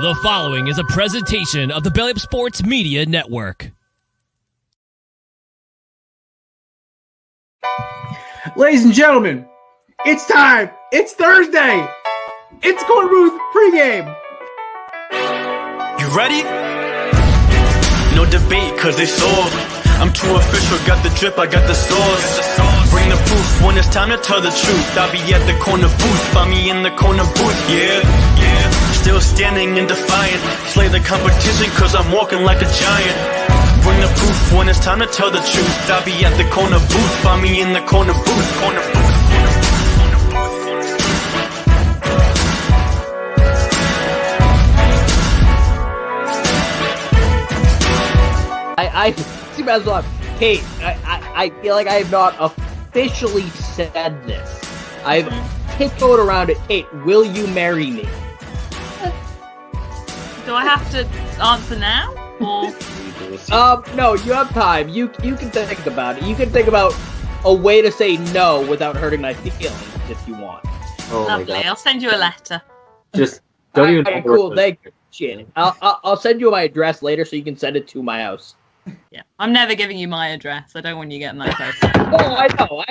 The following is a presentation of the Belly Up Sports Media Network. Ladies and gentlemen, it's time. It's Thursday. It's Corner Booth pregame. You ready? No debate, cause they saw. I'm too official, got the drip, I got the sauce. Bring the proof when it's time to tell the truth. I'll be at the corner booth, find me in the corner booth, yeah. Still standing and defiant. Slay the competition, cause I'm walking like a giant. Bring the proof when it's time to tell the truth. I'll be at the corner booth, find me in the corner booth, corner booth. I see myself. Kate, I feel like I have not officially said this. I've tiptoed around it. Kate, will you marry me? Do I have to answer now? Or No, you have time. You can think about it. You can think about a way to say no without hurting my feelings if you want. Oh lovely. I'll send you a letter. Just don't even. Alright, cool. Thank you. Shit. I'll send you my address later so you can send it to my house. Yeah, I'm never giving you my address. I don't want you getting that close. Oh, I know.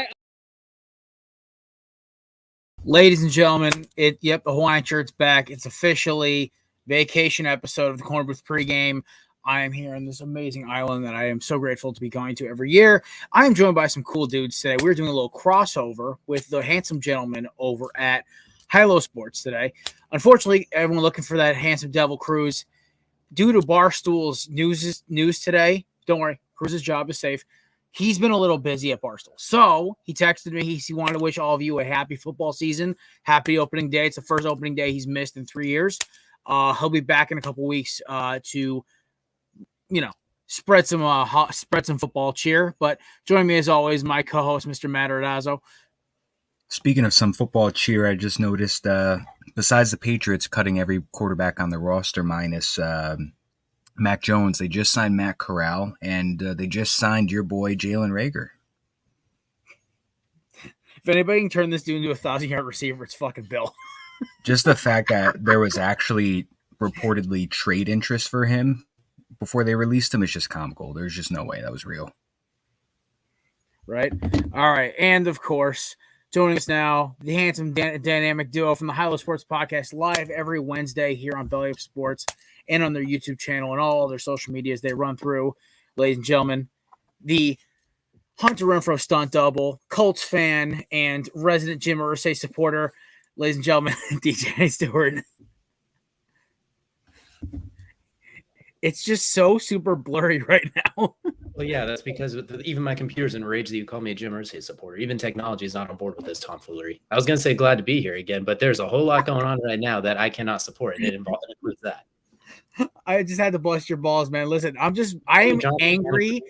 Ladies and gentlemen, the Hawaiian shirt's back. It's officially vacation episode of the Corner Booth pregame. I am here on this amazing island that I am so grateful to be going to every year. I am joined by some cool dudes today. We're doing a little crossover with the handsome gentleman over at Hilo Sports today. Unfortunately, everyone looking for that handsome devil Cruz. Due to Barstool's news today, don't worry, Cruz's job is safe. He's been a little busy at Barstool. So he texted me. He wanted to wish all of you a happy football season. Happy opening day. It's the first opening day he's missed in 3 years. He'll be back in a couple weeks to, spread some football cheer. But join me as always, my co-host, Mr. Matt Ordazzo. Speaking of some football cheer, I just noticed besides the Patriots cutting every quarterback on the roster minus Mac Jones, they just signed Matt Corral, and they just signed your boy Jalen Reagor. If anybody can turn this dude into a 1,000-yard receiver, it's fucking Bill. Just the fact that there was actually reportedly trade interest for him before they released him is just comical. There's just no way that was real. Right? All right. And, of course, joining us now, the handsome dynamic duo from the Hilo Sports Podcast, live every Wednesday here on Belly Up Sports and on their YouTube channel and all their social medias they run through. Ladies and gentlemen, the Hunter Renfrow stunt double, Colts fan, and resident Jim Irsay supporter, ladies and gentlemen, DJ Stewart. It's just so super blurry right now. Well, yeah, that's because even my computer's enraged that you call me a Jim Irsay supporter. Even technology is not on board with this tomfoolery. I was going to say glad to be here again, but there's a whole lot going on right now that I cannot support, and it includes that. I just had to bust your balls, man. Listen, I am angry.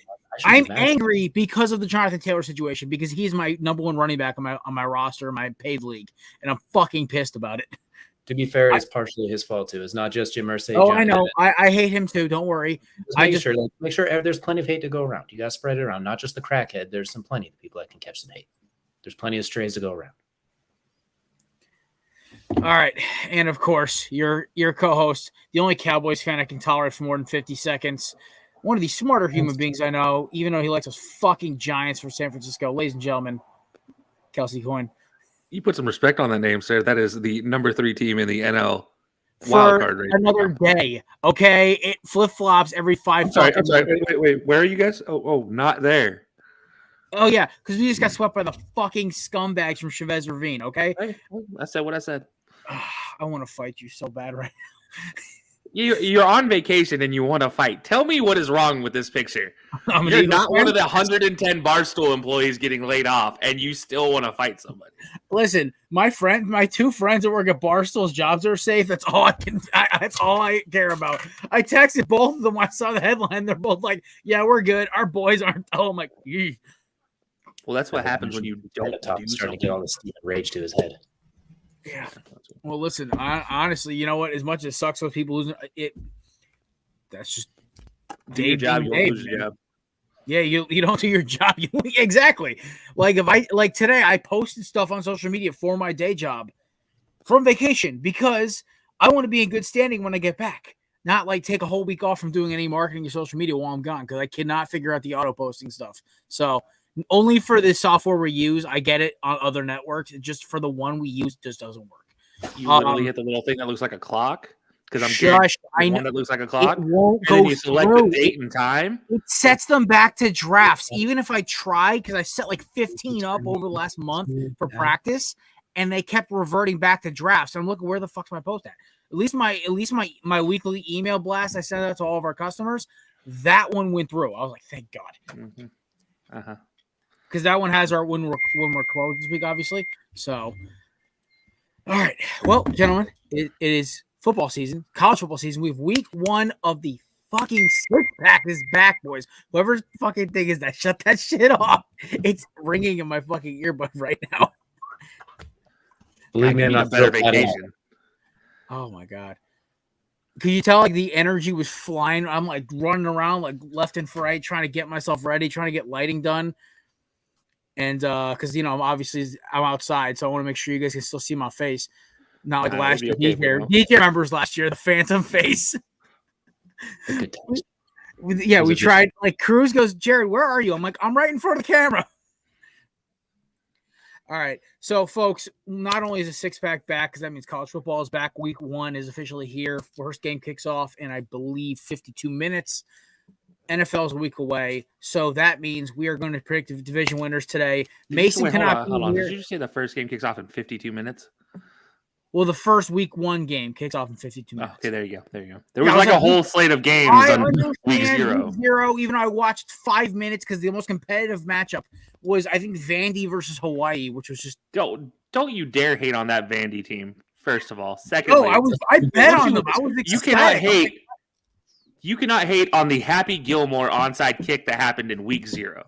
I'm angry because of the Jonathan Taylor situation, because he's my number one running back on my roster, my paid league, and I'm fucking pissed about it. To be fair, it's partially his fault too. It's not just Jim Irsay. Oh, I know. I hate him too. Don't worry. Make sure there's plenty of hate to go around. You got to spread it around. Not just the crackhead. There's plenty of people that can catch some hate. There's plenty of strays to go around. All right, and of course, your co-host, the only Cowboys fan I can tolerate for more than 50 seconds, one of the smarter human beings I know, even though he likes those fucking Giants from San Francisco. Ladies and gentlemen, Kelsey Coyne. You put some respect on that name, sir. That is the number 3 team in the NL for wildcard race. Another day, okay? It flip-flops every 5 I'm sorry. Wait. Where are you guys? Oh, not there. Oh, yeah, because we just got swept by the fucking scumbags from Chavez Ravine, okay? I said what I said. I want to fight you so bad right now. You're on vacation and you want to fight. Tell me what is wrong with this picture. You're not one of the 110 Barstool employees getting laid off, and you still want to fight somebody. Listen, my 2 friends that work at Barstool's jobs are safe. That's all that's all I care about. I texted both of them when I saw the headline. They're both like, "Yeah, we're good. Our boys aren't." Oh, I'm like, "Eesh." Well, that's what happens when you don't do starting to get all this rage to his head. Yeah. Well, listen, honestly, you know what? As much as it sucks with people losing it, that's just do your job, you won't lose your job. Yeah, you don't do your job. Exactly. Like today, I posted stuff on social media for my day job from vacation because I want to be in good standing when I get back. Not like take a whole week off from doing any marketing or social media while I'm gone because I cannot figure out the auto posting stuff. So only for the software we use, I get it on other networks. Just for the one we use, just doesn't work. You literally hit the little thing that looks like a clock because I'm shush, the one that looks like a clock. It won't and go then you select through. the date and time. It sets them back to drafts. Even if I try, because I set like 15 up over the last month for practice, and they kept reverting back to drafts. So I'm looking, where the fuck's my post at? At least my weekly email blast I sent out to all of our customers, that one went through. I was like, thank God. Mm-hmm. Because that one has our when we're closed this week, obviously. So, all right. Well, gentlemen, it is football season, college football season. We have week 1 of the fucking six-pack is back, boys. Whoever's fucking thing is that, shut that shit off. It's ringing in my fucking earbud right now. Believe me, I'm not better vacation. Oh my God. Could you tell like the energy was flying? I'm like running around like left and right, trying to get myself ready, trying to get lighting done. And because I'm outside, so I want to make sure you guys can still see my face. Not like last year. DJ remembers last year, the phantom face. Yeah, we tried. Like Cruz goes, Jared, where are you? I'm like, I'm right in front of the camera. All right. So, folks, not only is a six-pack back, because that means college football is back. Week 1 is officially here. First game kicks off in, I believe, 52 minutes. NFL is a week away. So that means we are going to predict the division winners today. Mason cannot be here. Did you just say the first game kicks off in 52 minutes? Well, the first week 1 game kicks off in 52 minutes. Okay, there you go. There was like a whole slate of games on week 0. Week 0, even though I watched 5 minutes because the most competitive matchup was, I think, Vandy versus Hawaii, which was just don't you dare hate on that Vandy team. First of all, secondly, I bet on them. I was excited. You cannot hate on the Happy Gilmore onside kick that happened in week 0.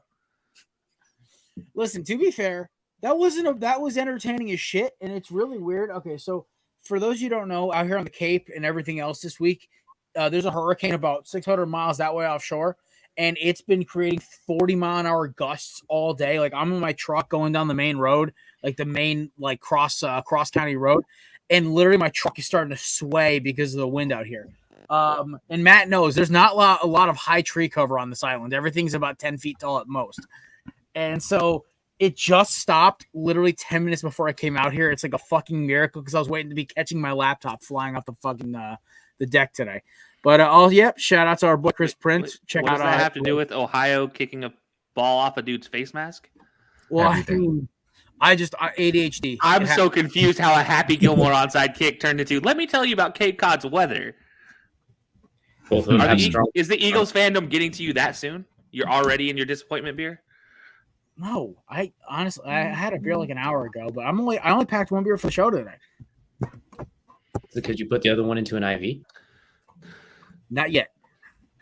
Listen, to be fair, that was entertaining as shit, and it's really weird. Okay, so for those you don't know, out here on the Cape and everything else this week, there's a hurricane about 600 miles that way offshore, and it's been creating 40-mile-an-hour gusts all day. Like I'm in my truck going down the main road, like the main like cross county road, and literally my truck is starting to sway because of the wind out here. And Matt knows there's not a lot of high tree cover on this island. Everything's about 10 feet tall at most, and so it just stopped literally 10 minutes before I came out here. It's like a fucking miracle because I was waiting to be catching my laptop flying off the fucking the deck today. But shout out to our boy Chris Prince. Check what out. Does that have to do with Ohio kicking a ball off a dude's face mask? Well, I ADHD. I'm so confused how a Happy Gilmore onside kick turned into. Let me tell you about Cape Cod's weather. Both of them is the Eagles fandom getting to you that soon? You're already in your disappointment beer? No, I honestly I had a beer like an hour ago, but I only packed 1 beer for the show today. Could you put the other one into an IV? Not yet.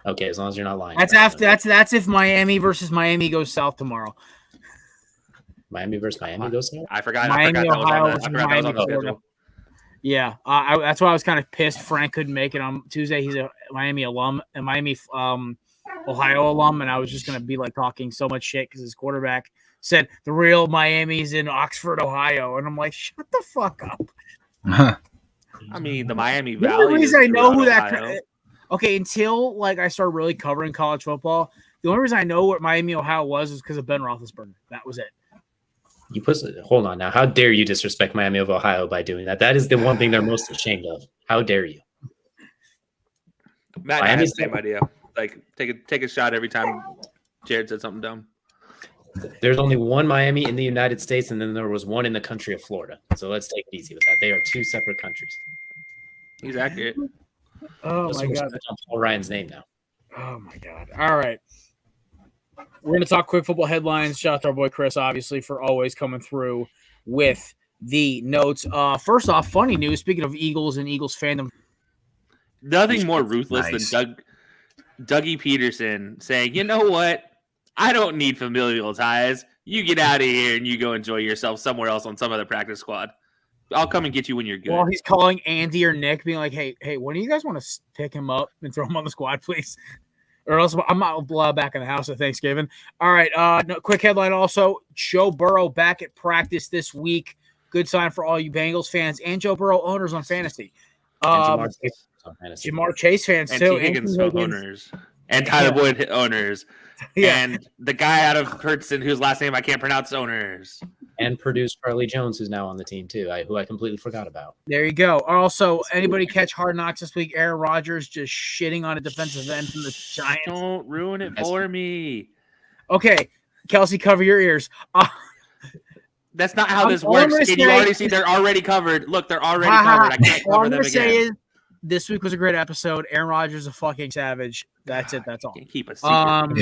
Okay, as long as you're not lying. That's if Miami versus Miami goes south tomorrow. Miami versus Miami goes south? I forgot. Miami, Ohio that was on the schedule. Yeah, that's why I was kind of pissed Frank couldn't make it on Tuesday. He's a Miami alum, a Miami Ohio alum, and I was just going to be like talking so much shit because his quarterback said the real Miami's in Oxford, Ohio. And I'm like, shut the fuck up. I mean, the Miami Valley. The only reason I know who that okay, until like I started really covering college football, the only reason I know what Miami, Ohio was because of Ben Roethlisberger. That was it. Hold on now. How dare you disrespect Miami of Ohio by doing that? That is the one thing they're most ashamed of. How dare you? Matt has the same idea. Like take a shot every time Jared said something dumb. There's only one Miami in the United States, and then there was one in the country of Florida. So let's take it easy with that. They are 2 separate countries. He's accurate. Oh my God! On Paul Ryan's name now. Oh my God! All right, we're gonna talk quick football headlines. Shout out to our boy Chris, obviously, for always coming through with the notes. First off, funny news. Speaking of Eagles and Eagles fandom, nothing more ruthless than Dougie Peterson saying, "You know what? I don't need familial ties. You get out of here and you go enjoy yourself somewhere else on some other practice squad. I'll come and get you when you're good." Well, he's calling Andy or Nick, being like, hey, when do you guys want to pick him up and throw him on the squad, please? Or else I'm not back in the house at Thanksgiving. All right, quick headline also. Joe Burrow back at practice this week. Good sign for all you Bengals fans and Joe Burrow owners on fantasy. Jamar Chase on fantasy. Jamar Chase fans And too. T. Higgins Anthony owners. And Tyler Boyd owners. Yeah. And the guy out of Princeton whose last name I can't pronounce owners. And produced Charlie Jones, who's now on the team too, who I completely forgot about. There you go. Also, anybody catch Hard Knocks this week? Aaron Rodgers just shitting on a defensive end from the Giants. Don't ruin it for me. Okay, Kelsey, cover your ears. That's not how this all I'm works. gonna Kid. You say- already see they're already covered. Look, they're already covered. I can't All cover I'm them gonna say again. is this week was a great episode. Aaron Rodgers is a fucking savage. That's it. That's all. Can't keep a secret.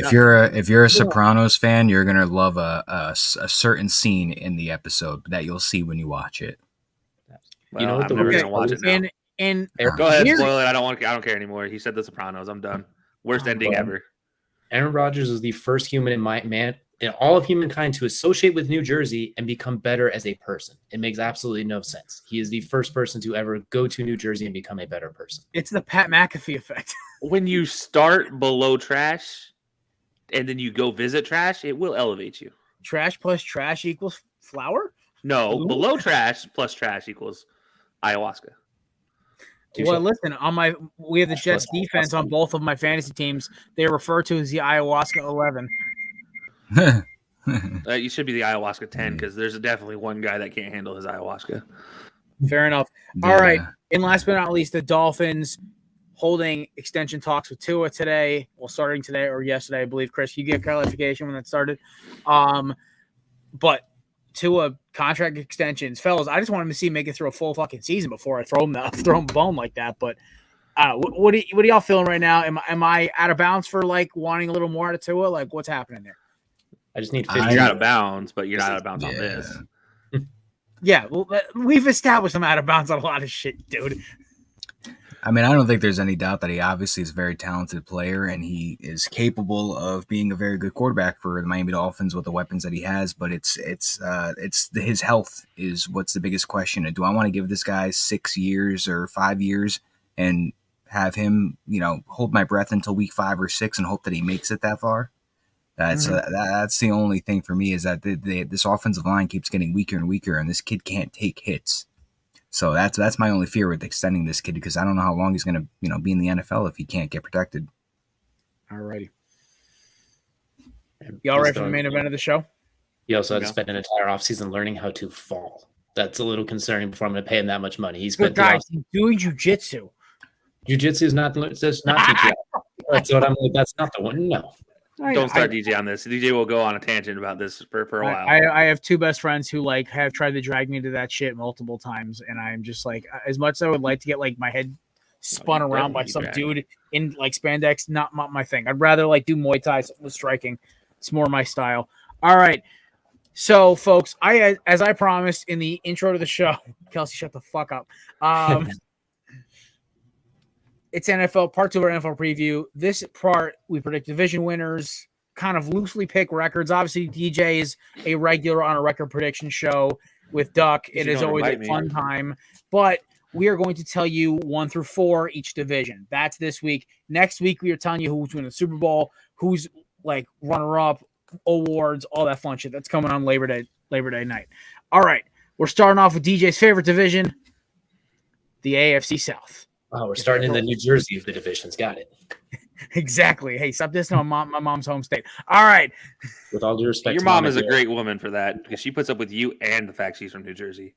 If you're a Sopranos fan, you're gonna love a certain scene in the episode that you'll see when you watch it. You know what the I'm never worst gonna watch it now. And Go ahead, here's- spoil it. I don't care anymore. He said The Sopranos. I'm done. Worst ending ever. Aaron Rodgers was the first human in all of humankind to associate with New Jersey and become better as a person. It makes absolutely no sense. He is the first person to ever go to New Jersey and become a better person. It's the Pat McAfee effect. When you start below trash and then you go visit trash, it will elevate you. Trash plus trash equals flour? No, Ooh. below trash plus trash equals ayahuasca. Well, listen, we have the Jets defense on both of my fantasy teams. They refer to as the ayahuasca 11. You should be the ayahuasca 10 because there's definitely one guy that can't handle his ayahuasca. Fair enough. All right. And last but not least, the Dolphins holding extension talks with Tua today. Well, starting today or yesterday, I believe. Chris, you get clarification when that started. But Tua contract extensions, fellas. I just want him to see him make it through a full fucking season before I throw him a bone like that. But what are y'all feeling right now? Am I out of bounds for like wanting a little more out of Tua? Like, what's happening there? I just need You're out of bounds, but you're not out of bounds on this. Yeah, well, we've established I'm out of bounds on a lot of shit, dude. I mean, I don't think there's any doubt that he obviously is a very talented player and he is capable of being a very good quarterback for the Miami Dolphins with the weapons that he has. But it's his health is what's the biggest question. Do I want to give this guy 6 years or 5 years and have him, hold my breath until week 5 or 6 and hope that he makes it that far? That's the only thing for me is that this offensive line keeps getting weaker and weaker, and this kid can't take hits. So that's my only fear with extending this kid because I don't know how long he's going to be in the NFL if he can't get protected. All righty. Y'all ready for the main event of the show? He also had to spend an entire offseason learning how to fall. That's a little concerning before I'm going to pay him that much money. He's spent guys doing jujitsu. Jiu-jitsu is not TGI. That's what I'm like. That's not the one. No. Don't start DJ on this. DJ will go on a tangent about this for a while. I have two best friends who have tried to drag me to that shit multiple times, and I'm just like, as much as I would like to get my head spun around by some dude in spandex, not my thing. I'd rather do Muay Thai with striking. It's more my style. All right. So, folks, as I promised in the intro to the show, Kelsey, shut the fuck up. It's NFL part 2 of our NFL preview. This part, we predict division winners, kind of loosely pick records. Obviously, DJ is a regular on a record prediction show with Duck. It is always a fun time. But we are going to tell you 1 through 4 each division. That's this week. Next week, we are telling you who's winning the Super Bowl, who's runner-up, awards, all that fun shit. That's coming on Labor Day night. All right. We're starting off with DJ's favorite division, the AFC South. Oh, we're starting in the New Jersey of the divisions. Got it. Exactly. Hey, stop dissing on my mom's home state. All right. With all due respect, your mom is a great woman for that because she puts up with you and the fact she's from New Jersey.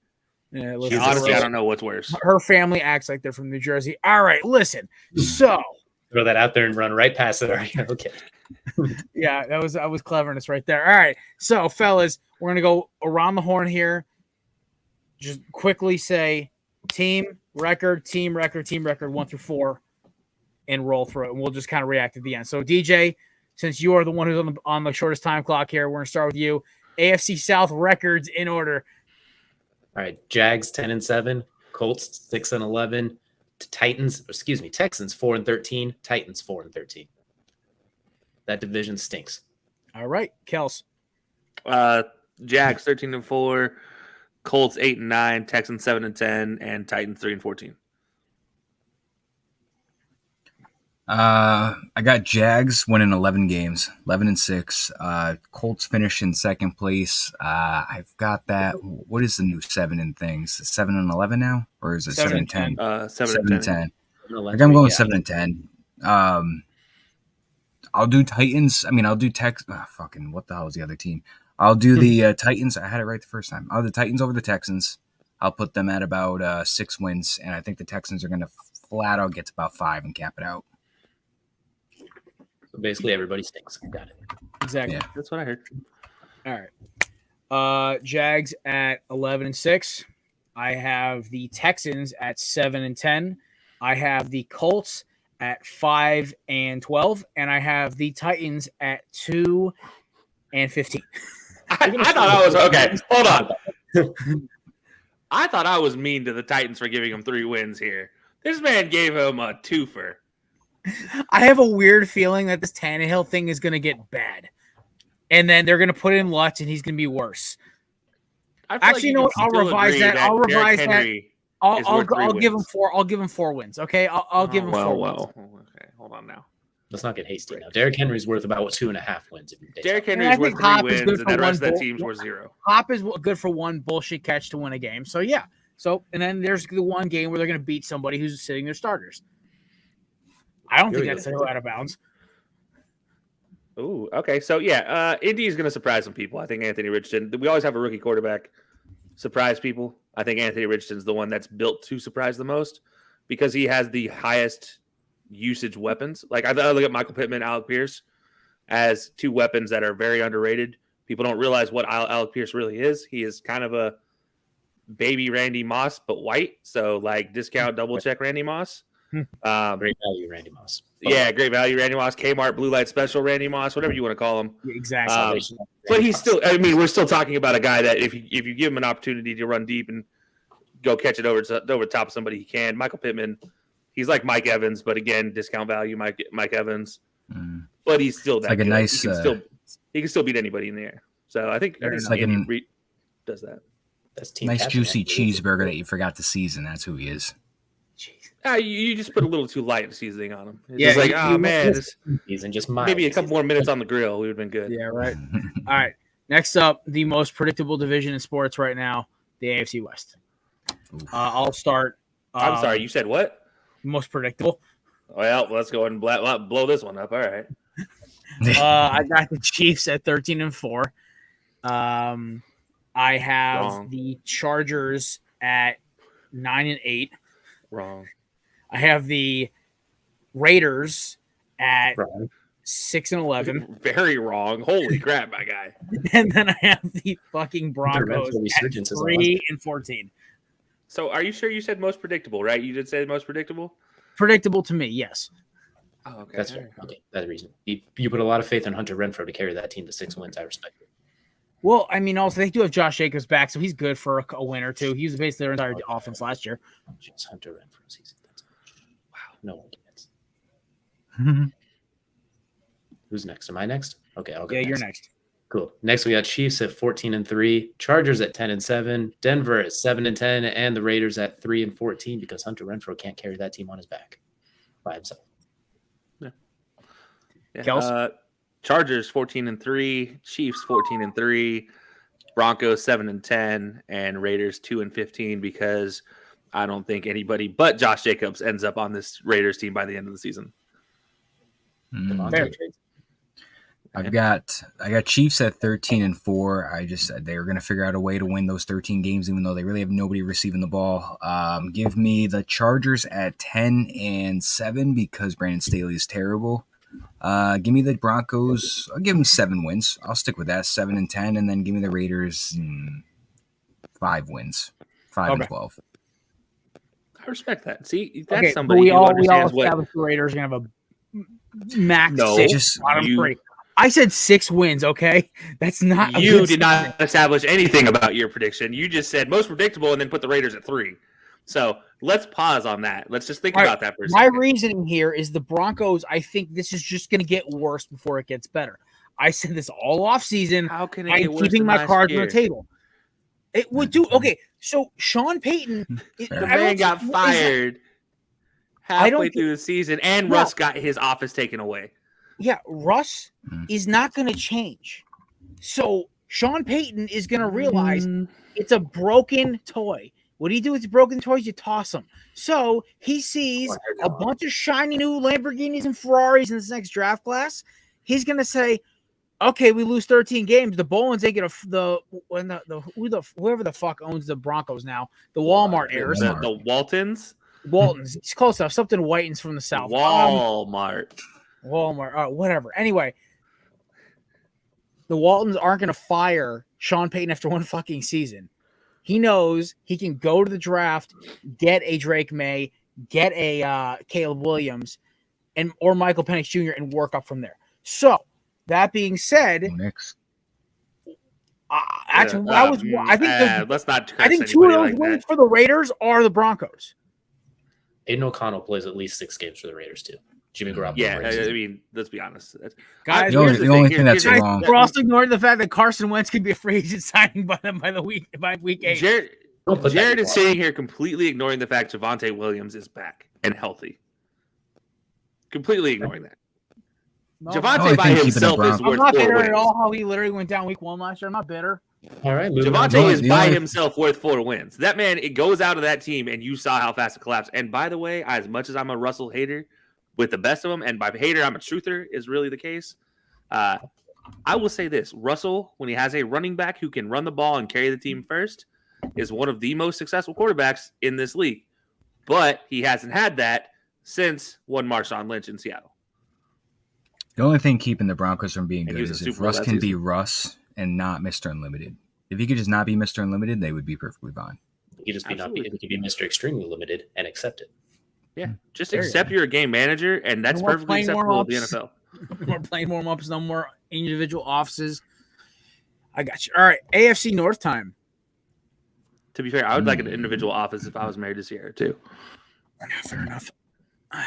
Yeah, honestly, I don't know what's worse. Her family acts like they're from New Jersey. All right, listen. So throw that out there and run right past it. Okay. Yeah, that was cleverness right there. All right. So, fellas, we're gonna go around the horn here. Just quickly say team record 1 through 4, and roll through it, and we'll just kind of react at the end. So, DJ, since you are the one who's on the shortest time clock here, we're gonna start with you. AFC South records in order. All right, Jags 10-7, Colts 6-11, Texans 4-13, Titans 4-13. That division stinks. All right, Kels. Jags 13-4, Colts 8-9, Texans 7-10, and Titans 3-14. I got Jags winning 11 games, 11-6. Colts finish in second place. I've got that. What is the new 7 and things? 7-11 now, or is it 7-10? 7-10. I think I'm going 7-10. I'll do Titans. I mean, I'll do fucking what the hell is the other team? I'll do the Titans. I had it right the first time. I'll do the Titans over the Texans. I'll put them at about 6 wins, and I think the Texans are going to flat out get to about 5 and cap it out. So basically, everybody stinks. Got it. Exactly. Yeah. That's what I heard. All right. Jags at 11-6. I have the Texans at 7-10. I have the Colts at 5-12, and I have the Titans at 2-15. I thought I was okay. Hold on. I thought I was mean to the Titans for giving him 3 wins here. This man gave him a twofer. I have a weird feeling that this Tannehill thing is going to get bad, and then they're going to put in Lutz, and he's going to be worse. Actually, you know what? I'll revise that. I'll revise that. I'll give him 4. I'll give him 4 wins. Okay, I'll give him 4 wins. Okay, hold on now. Let's not get hasty now. Derrick Henry's worth about 2.5 wins. Derrick Henry's worth 3 wins, and the rest of that team's worth 0. Hop is good for 1 bullshit catch to win a game. So yeah. So and then there's the one game where they're going to beat somebody who's sitting their starters. I don't think that's out of bounds. Ooh, okay. So yeah, Indy is going to surprise some people. I think Anthony Richardson. We always have a rookie quarterback surprise people. I think Anthony Richardson's the one that's built to surprise the most because he has the highest usage weapons. Like I look at Michael Pittman, Alec Pierce as 2 weapons that are very underrated. People don't realize what Alec Pierce really is. He is kind of a baby Randy Moss, but white. So like discount double check Randy Moss. Great value, Randy Moss. Yeah, great value, Randy Moss. Kmart Blue Light Special, Randy Moss, whatever you want to call him. Exactly. But he's still. I mean, we're still talking about a guy that if you give him an opportunity to run deep and go catch it over the top of somebody, he can. Michael Pittman, he's like Mike Evans, but again, discount value, Mike Evans. But he's still that. Like good. a nice. He can still beat anybody in the air. So I think like Andy Reid does that. That's team nice captain, juicy cheeseburger that you forgot to season. That's who he is. You just put a little too light seasoning on him. It's Yeah, just like, oh man, season just mild. maybe a couple more minutes on the grill, we would have been good. Yeah, right. All right. Next up, the most predictable division in sports right now, the AFC West. I'll start. I'm sorry, you said what? Most predictable. Well, let's go ahead and blow this one up. All right. I got the Chiefs at 13-4. I have the Chargers at 9-8. Wrong. I have the Raiders at 6-11. Very wrong. Holy crap, my guy. And then I have the fucking Broncos at 3-14. So are you sure you said most predictable, right? You did say most predictable? Predictable to me, yes. Oh, okay. That's fair. Okay, that's the reason. You put a lot of faith in Hunter Renfrow to carry that team to 6 wins. I respect it. Well, I mean, also they do have Josh Jacobs back, so he's good for a win or two. He was basically their entire offense last year. Jeez, Hunter Renfrow season. Wow, no one gets. Who's next? Am I next? Okay, I'll go. Yeah, you're next. Cool. Next, we got Chiefs at 14-3, Chargers at 10-7, Denver at 7-10, and the Raiders at 3-14 because Hunter Renfrow can't carry that team on his back by himself. Yeah. Kels? Chargers 14-3, Chiefs 14-3, Broncos 7-10, and Raiders 2-15 because I don't think anybody but Josh Jacobs ends up on this Raiders team by the end of the season. I got Chiefs at 13-4. I just said they were going to figure out a way to win those 13 games, even though they really have nobody receiving the ball. Give me the Chargers at 10-7 because Brandon Staley is terrible. Give me the Broncos. I'll give them 7 wins. I'll stick with that 7-10, and then give me the Raiders 5 wins, 5-12. I respect that. See, that's but somebody we who all understands what. established the Raiders are gonna have a max No, 6 bottom 3. I said 6 wins. Okay, that's not. You did not establish anything about your prediction. You just said most predictable, and then put the Raiders at 3. So let's pause on that. Let's just think about that for a second. My reasoning here is the Broncos. I think this is just going to get worse before it gets better. I said this all off season. How can it I'm get worse keeping than my last cards year? on the table. It would do okay. So Sean Payton, The man got fired. halfway through the season, and No. Russ got his office taken away. Yeah, Russ is not going to change. So Sean Payton is going to realize it's a broken toy. What do you do with the broken toys? You toss them. So he sees a bunch of shiny new Lamborghinis and Ferraris in this next draft class. He's going to say, okay, we lose 13 games. The Bowlins ain't going to whoever the fuck owns the Broncos now, the Walmart heirs. The Waltons? Waltons. It's close enough. Something Whitens from the South. Walmart. Walmart. Whatever. Anyway, the Waltons aren't going to fire Sean Payton after one fucking season. He knows he can go to the draft, get a Drake May, get a Caleb Williams, or Michael Penix Jr. and work up from there. So that being said, I think let's not. I think two of those wins for the Raiders are the Broncos. Aiden O'Connell plays at least 6 games for the Raiders too. Jimmy Garoppolo. Yeah, I mean, let's be honest, guys. The only thing that's wrong. We're also ignoring the fact that Carson Wentz could be a free agent signing by week 8. Jared is sitting here completely ignoring the fact Javonte Williams is back and healthy. Completely ignoring that. No, Javonte by himself is worth 4 I'm not bitter wins. at all how he literally went down week 1 last year. I'm not bitter. All right, Javonte is by himself worth 4 wins. That man, it goes out of that team, and you saw how fast it collapsed. And by the way, as much as I'm a Russell hater, with the best of them, and by hater, I'm a truther, is really the case. I will say this. Russell, when he has a running back who can run the ball and carry the team first, is one of the most successful quarterbacks in this league. But he hasn't had that since one Marshawn Lynch in Seattle. The only thing keeping the Broncos from being And good he was is a if Super Bowl Russ that can be season. Russ and not Mr. Unlimited. If he could just not be Mr. Unlimited, they would be perfectly fine. He just he could be Mr. Extremely Limited and accept it. Yeah, just accept you're a game manager, and that's No more perfectly playing acceptable in the warm-ups. NFL. No more playing warm-ups, no more individual offices. I got you. All right, AFC North time. To be fair, I would like an individual office if I was married to Sierra too. Fair enough. All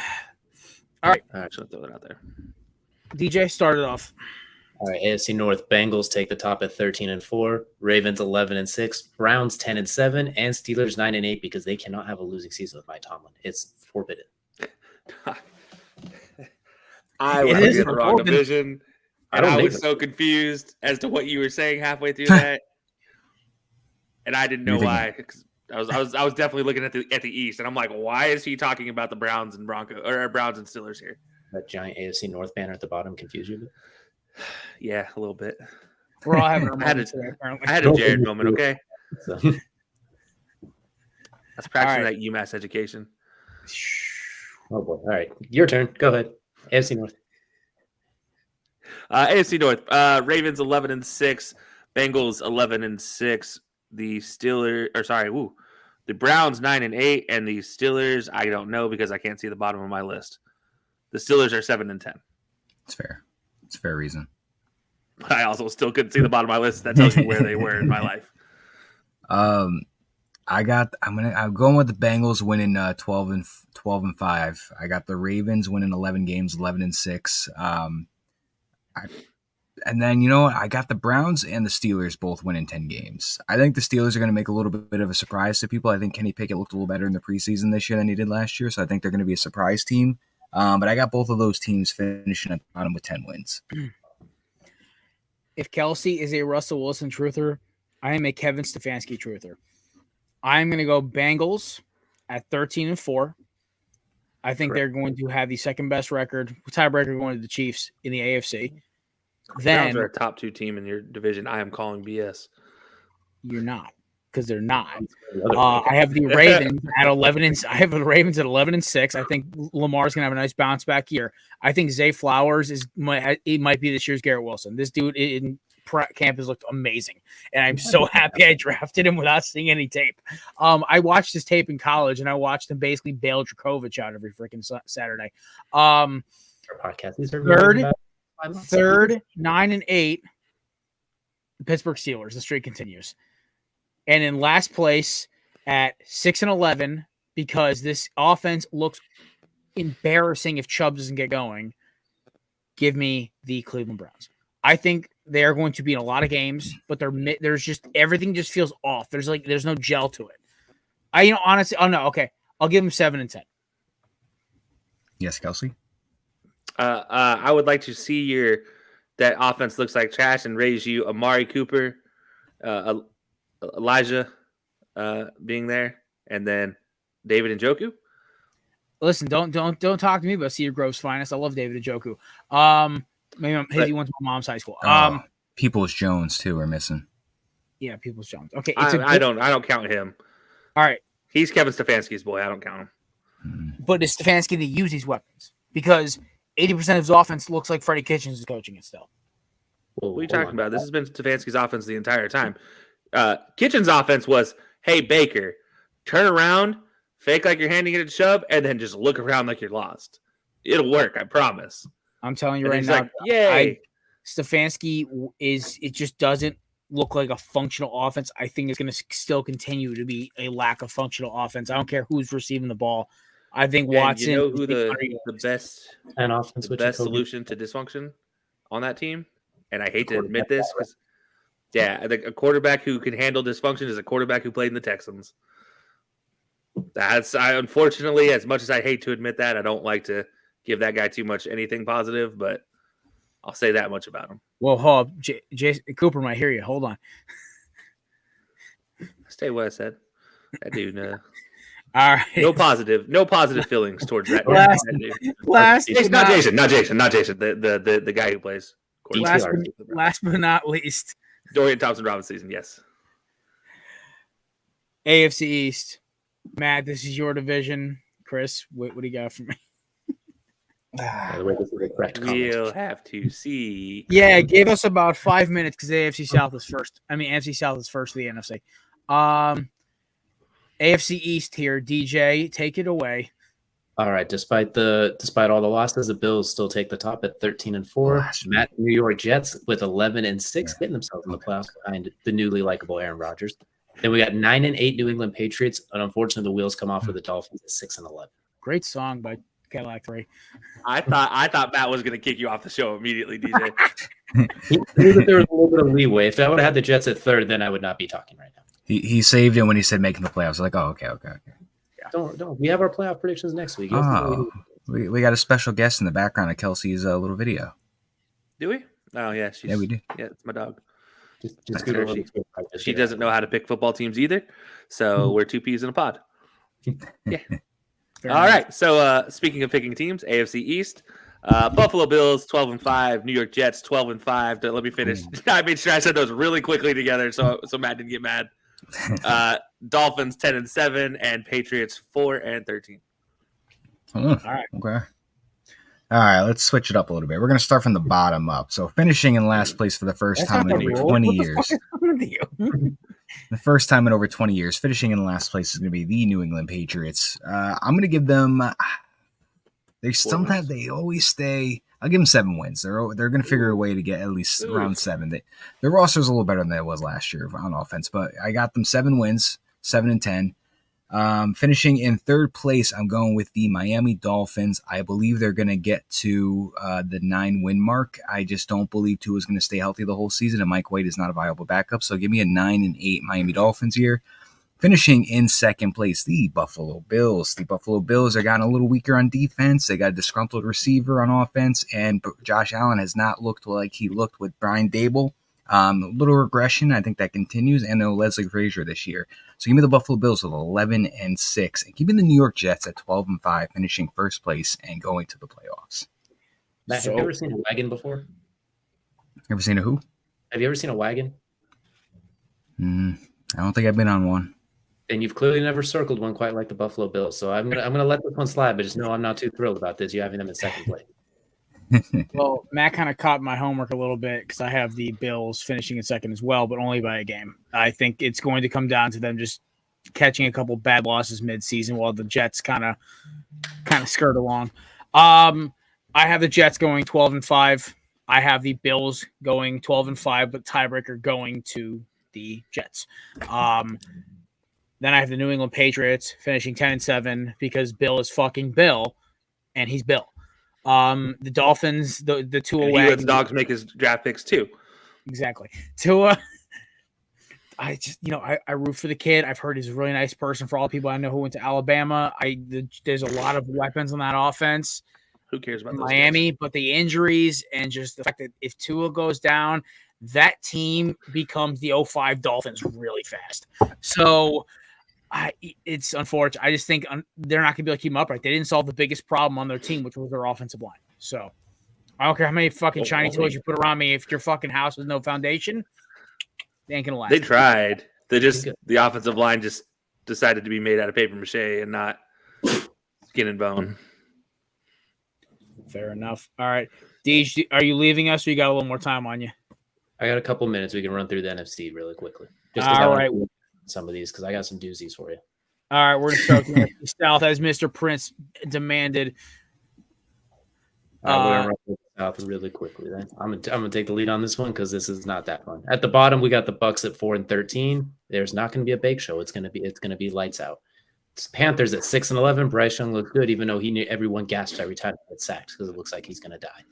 right, I actually throw that out there. DJ started off. All right, AFC North. Bengals take the top at 13-4. Ravens 11-6. Browns 10-7, and Steelers 9-8 because they cannot have a losing season with Mike Tomlin. It's forbidden. I It was is in the wrong forbidden. division, and I was so confused as to what you were saying halfway through that, and I didn't know why. 'Cause I was definitely looking at the East, and I'm like, why is he talking about the Browns and Browns and Steelers here? That giant AFC North banner at the bottom confused you? Yeah, a little bit. We're all having our I had moments today, apparently. I had a Jared moment. Okay, So, that's practicing All right. that UMass education. oh boy. All right, your turn. Go ahead. AFC North. AFC North. Ravens 11-6. Bengals 11-6. The the Browns 9-8, and the Steelers I don't know because I can't see the bottom of my list. The Steelers are 7-10. It's fair. It's a fair reason. But I also still couldn't see the bottom of my list. That tells you where they were in my life. I'm going with the Bengals winning 12-5. I got the Ravens winning 11 games, 11-6. And then, you know what? I got the Browns and the Steelers both winning 10 games. I think the Steelers are going to make a little bit of a surprise to people. I think Kenny Pickett looked a little better in the preseason this year than he did last year, so I think they're going to be a surprise team. But I got both of those teams finishing at the bottom with 10 wins. If Kelsey is a Russell Wilson truther, I am a Kevin Stefanski truther. I'm going to go Bengals at 13-4. I think they're going to have the second best record, tiebreaker going to the Chiefs in the AFC. Browns are a top 2 team in your division. I am calling BS. You're not, because they're not. I have the Ravens at 11 and I have the Ravens at 11-6. I think Lamar's gonna have a nice bounce back year. I think Zay Flowers might be this year's Garrett Wilson. This dude in camp has looked amazing, and I'm so happy I drafted him without seeing any tape. I watched his tape in college, and I watched him basically bail Djokovic out every freaking Saturday. Our podcast. These are Third, 9-8. The Pittsburgh Steelers. The streak continues. And in last place at 6-11, because this offense looks embarrassing if Chubb doesn't get going, give me the Cleveland Browns. I think they are going to be in a lot of games, but there's just everything just feels off. There's no gel to it. Honestly, okay. I'll give them 7-10. Yes, Kelsey. I would like to see that offense looks like trash and raise you Amari Cooper, Elijah being there, and then David Njoku. Listen, don't talk to me about Cedar Grove's finest. I love David Njoku. Maybe he went to my mom's high school. Peoples Jones too are missing. Yeah, Peoples Jones. Okay, I don't count him. All right, he's Kevin Stefanski's boy. I don't count him. But it's Stefanski that use these weapons because 80% of his offense looks like Freddie Kitchens is coaching it still. What are you talking about? This has been Stefanski's offense the entire time. Kitchens' offense was, hey, Baker, turn around, fake like you're handing it to Chubb, and then just look around like you're lost. It'll work, I promise. I'm telling you And right he's now, like, yay. Stefanski it just doesn't look like a functional offense. I think it's going to still continue to be a lack of functional offense. I don't care who's receiving the ball. I think Watson. You know who the best solution to dysfunction on that team? And I hate to admit this because, a quarterback who can handle dysfunction is a quarterback who played in the Texans. Unfortunately, as much as I hate to admit that, I don't like to give that guy too much anything positive, but I'll say that much about him. Well, hold up. Jason Cooper might hear you. Hold on. Stay what I said. That dude. All right. No positive feelings towards that. Not Jason. The guy who plays. Last but not least, Dorian Thompson-Robinson season. Yes. AFC East. Matt, this is your division. Chris, what do you got for me? We'll have to see. Yeah, give us about 5 minutes because AFC South is first. AFC South is first of the NFC. AFC East here. DJ, take it away. All right. Despite all the losses, the Bills still take the top at 13-4. Matt, New York Jets with 11-6, getting themselves in the playoffs behind the newly likable Aaron Rodgers. Then we got 9-8 New England Patriots, and unfortunately, the wheels come off for the Dolphins at 6-11. Great song by Cadillac 3. I thought Matt was going to kick you off the show immediately, DJ. He knew that there was a little bit of leeway. If I would have had the Jets at third, then I would not be talking right now. He saved it when he said making the playoffs. Like, oh, okay. Yeah. Don't. We have our playoff predictions next week. We got a special guest in the background of Kelsey's little video. Do we? Oh yeah, we do. Yeah, it's my dog. Just she doesn't know how to pick football teams either, so we're two peas in a pod. Yeah. All right. So speaking of picking teams, AFC East, Buffalo Bills 12-5, New York Jets 12-5. Let me finish. I made sure I said those really quickly together, so Matt didn't get mad. Dolphins 10-7, and Patriots 4-13. All right. Okay. All right, let's switch it up a little bit. We're going to start from the bottom up. So finishing in last place for the first time in over 20 years. The first time in over 20 years, finishing in last place is going to be the New England Patriots. I'm going to give them. They always stay. I'll give them 7 wins. They're going to figure a way to get at least around 7. Their roster is a little better than it was last year on offense, but I got them 7 wins, 7-10. Finishing in third place, I'm going with the Miami Dolphins. I believe they're going to get to the 9-win mark. I just don't believe Tua is going to stay healthy the whole season, and Mike White is not a viable backup. So give me a 9-8 Miami Dolphins here. Finishing in second place, the Buffalo Bills. The Buffalo Bills are gotten a little weaker on defense. They got a disgruntled receiver on offense, and Josh Allen has not looked like he looked with Brian Dable. A little regression. I think that continues. And no Leslie Frazier this year. So give me the Buffalo Bills with 11-6. And give me the New York Jets at 12-5, finishing first place and going to the playoffs. Matt, have you ever seen a wagon before? Ever seen a who? Have you ever seen a wagon? I don't think I've been on one. And you've clearly never circled one quite like the Buffalo Bills. So I'm gonna let this one slide, but just know I'm not too thrilled about this. You having them in second place. Well, Matt kind of caught my homework a little bit because I have the Bills finishing in second as well, but only by a game. I think it's going to come down to them just catching a couple bad losses mid-season while the Jets kind of skirt along. I have the Jets going 12-5. I have the Bills going 12-5, but tiebreaker going to the Jets. Then I have the New England Patriots finishing 10-7 because Bill is fucking Bill, and he's Bill. The Dolphins, the Tua he lets dogs make his draft picks too. Exactly. Tua. I just, I root for the kid. I've heard he's a really nice person. For all the people I know who went to Alabama, there's a lot of weapons on that offense. Who cares about Miami? But the injuries and just the fact that if Tua goes down, that team becomes the 05 Dolphins really fast. So it's unfortunate. I just think they're not going to be able to keep them upright. They didn't solve the biggest problem on their team, which was their offensive line. So I don't care how many fucking shiny toys you put around me. If your fucking house has no foundation, they ain't going to last. They tried. The offensive line just decided to be made out of paper mache and not skin and bone. Fair enough. All right. Deej, are you leaving us or you got a little more time on you? I got a couple minutes. We can run through the NFC really quickly. All right. Some of these because I got some doozies for you. All right. We're going to start with the South as Mr. Prince demanded. All right, we're going to run through the South really quickly then. I'm gonna take the lead on this one because this is not that fun. At the bottom, we got the Bucks at 4-13. There's not going to be a bake show. It's going to be lights out. Panthers at 6-11. Bryce Young looked good, even though everyone gasps every time he gets sacked because it looks like he's going to die.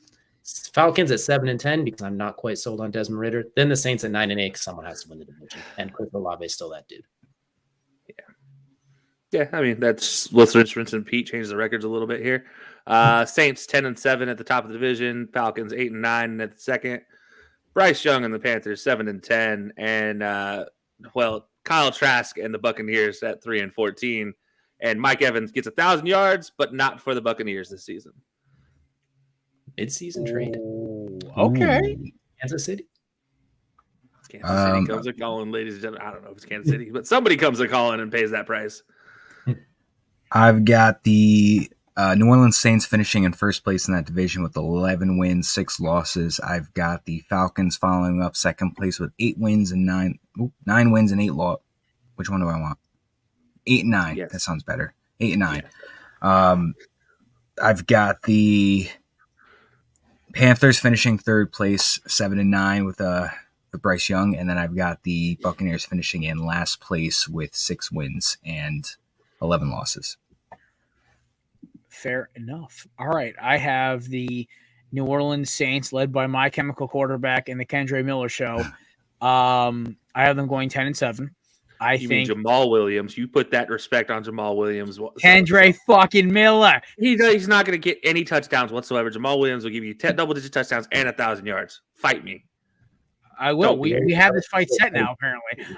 Falcons at 7-10 because I'm not quite sold on Desmond Ridder. Then the Saints at 9-8 because someone has to win the division, and Chris Olave is still that dude. Yeah. I mean let's rinse and Pete change the records a little bit here. Saints 10-7 at the top of the division. Falcons 8-9 at the second. Bryce Young and the Panthers 7-10, and Kyle Trask and the Buccaneers at 3-14, and Mike Evans gets 1,000 yards, but not for the Buccaneers this season. Mid-season trade. Okay. Kansas City. Kansas City comes a calling, ladies and gentlemen. I don't know if it's Kansas City, but somebody comes a calling and pays that price. I've got the New Orleans Saints finishing in first place in that division with 11 wins, 6 losses. I've got the Falcons following up second place with 8 wins and 9 wins and 8 losses. Which one do I want? 8 and 9. Yes. That sounds better. 8 and 9. Yeah. I've got the Panthers finishing third place, 7-9 with Bryce Young, and then I've got the Buccaneers finishing in last place with 6 wins and 11 losses. Fair enough. All right. I have the New Orleans Saints led by my chemical quarterback in the Kendre Miller show. I have them going 10-7. You mean Jamal Williams. You put that respect on Jamal Williams. Kendre fucking Miller. He's not going to get any touchdowns whatsoever. Jamal Williams will give you 10 double-digit touchdowns and 1,000 yards. Fight me. I will. We have this fight set now, apparently.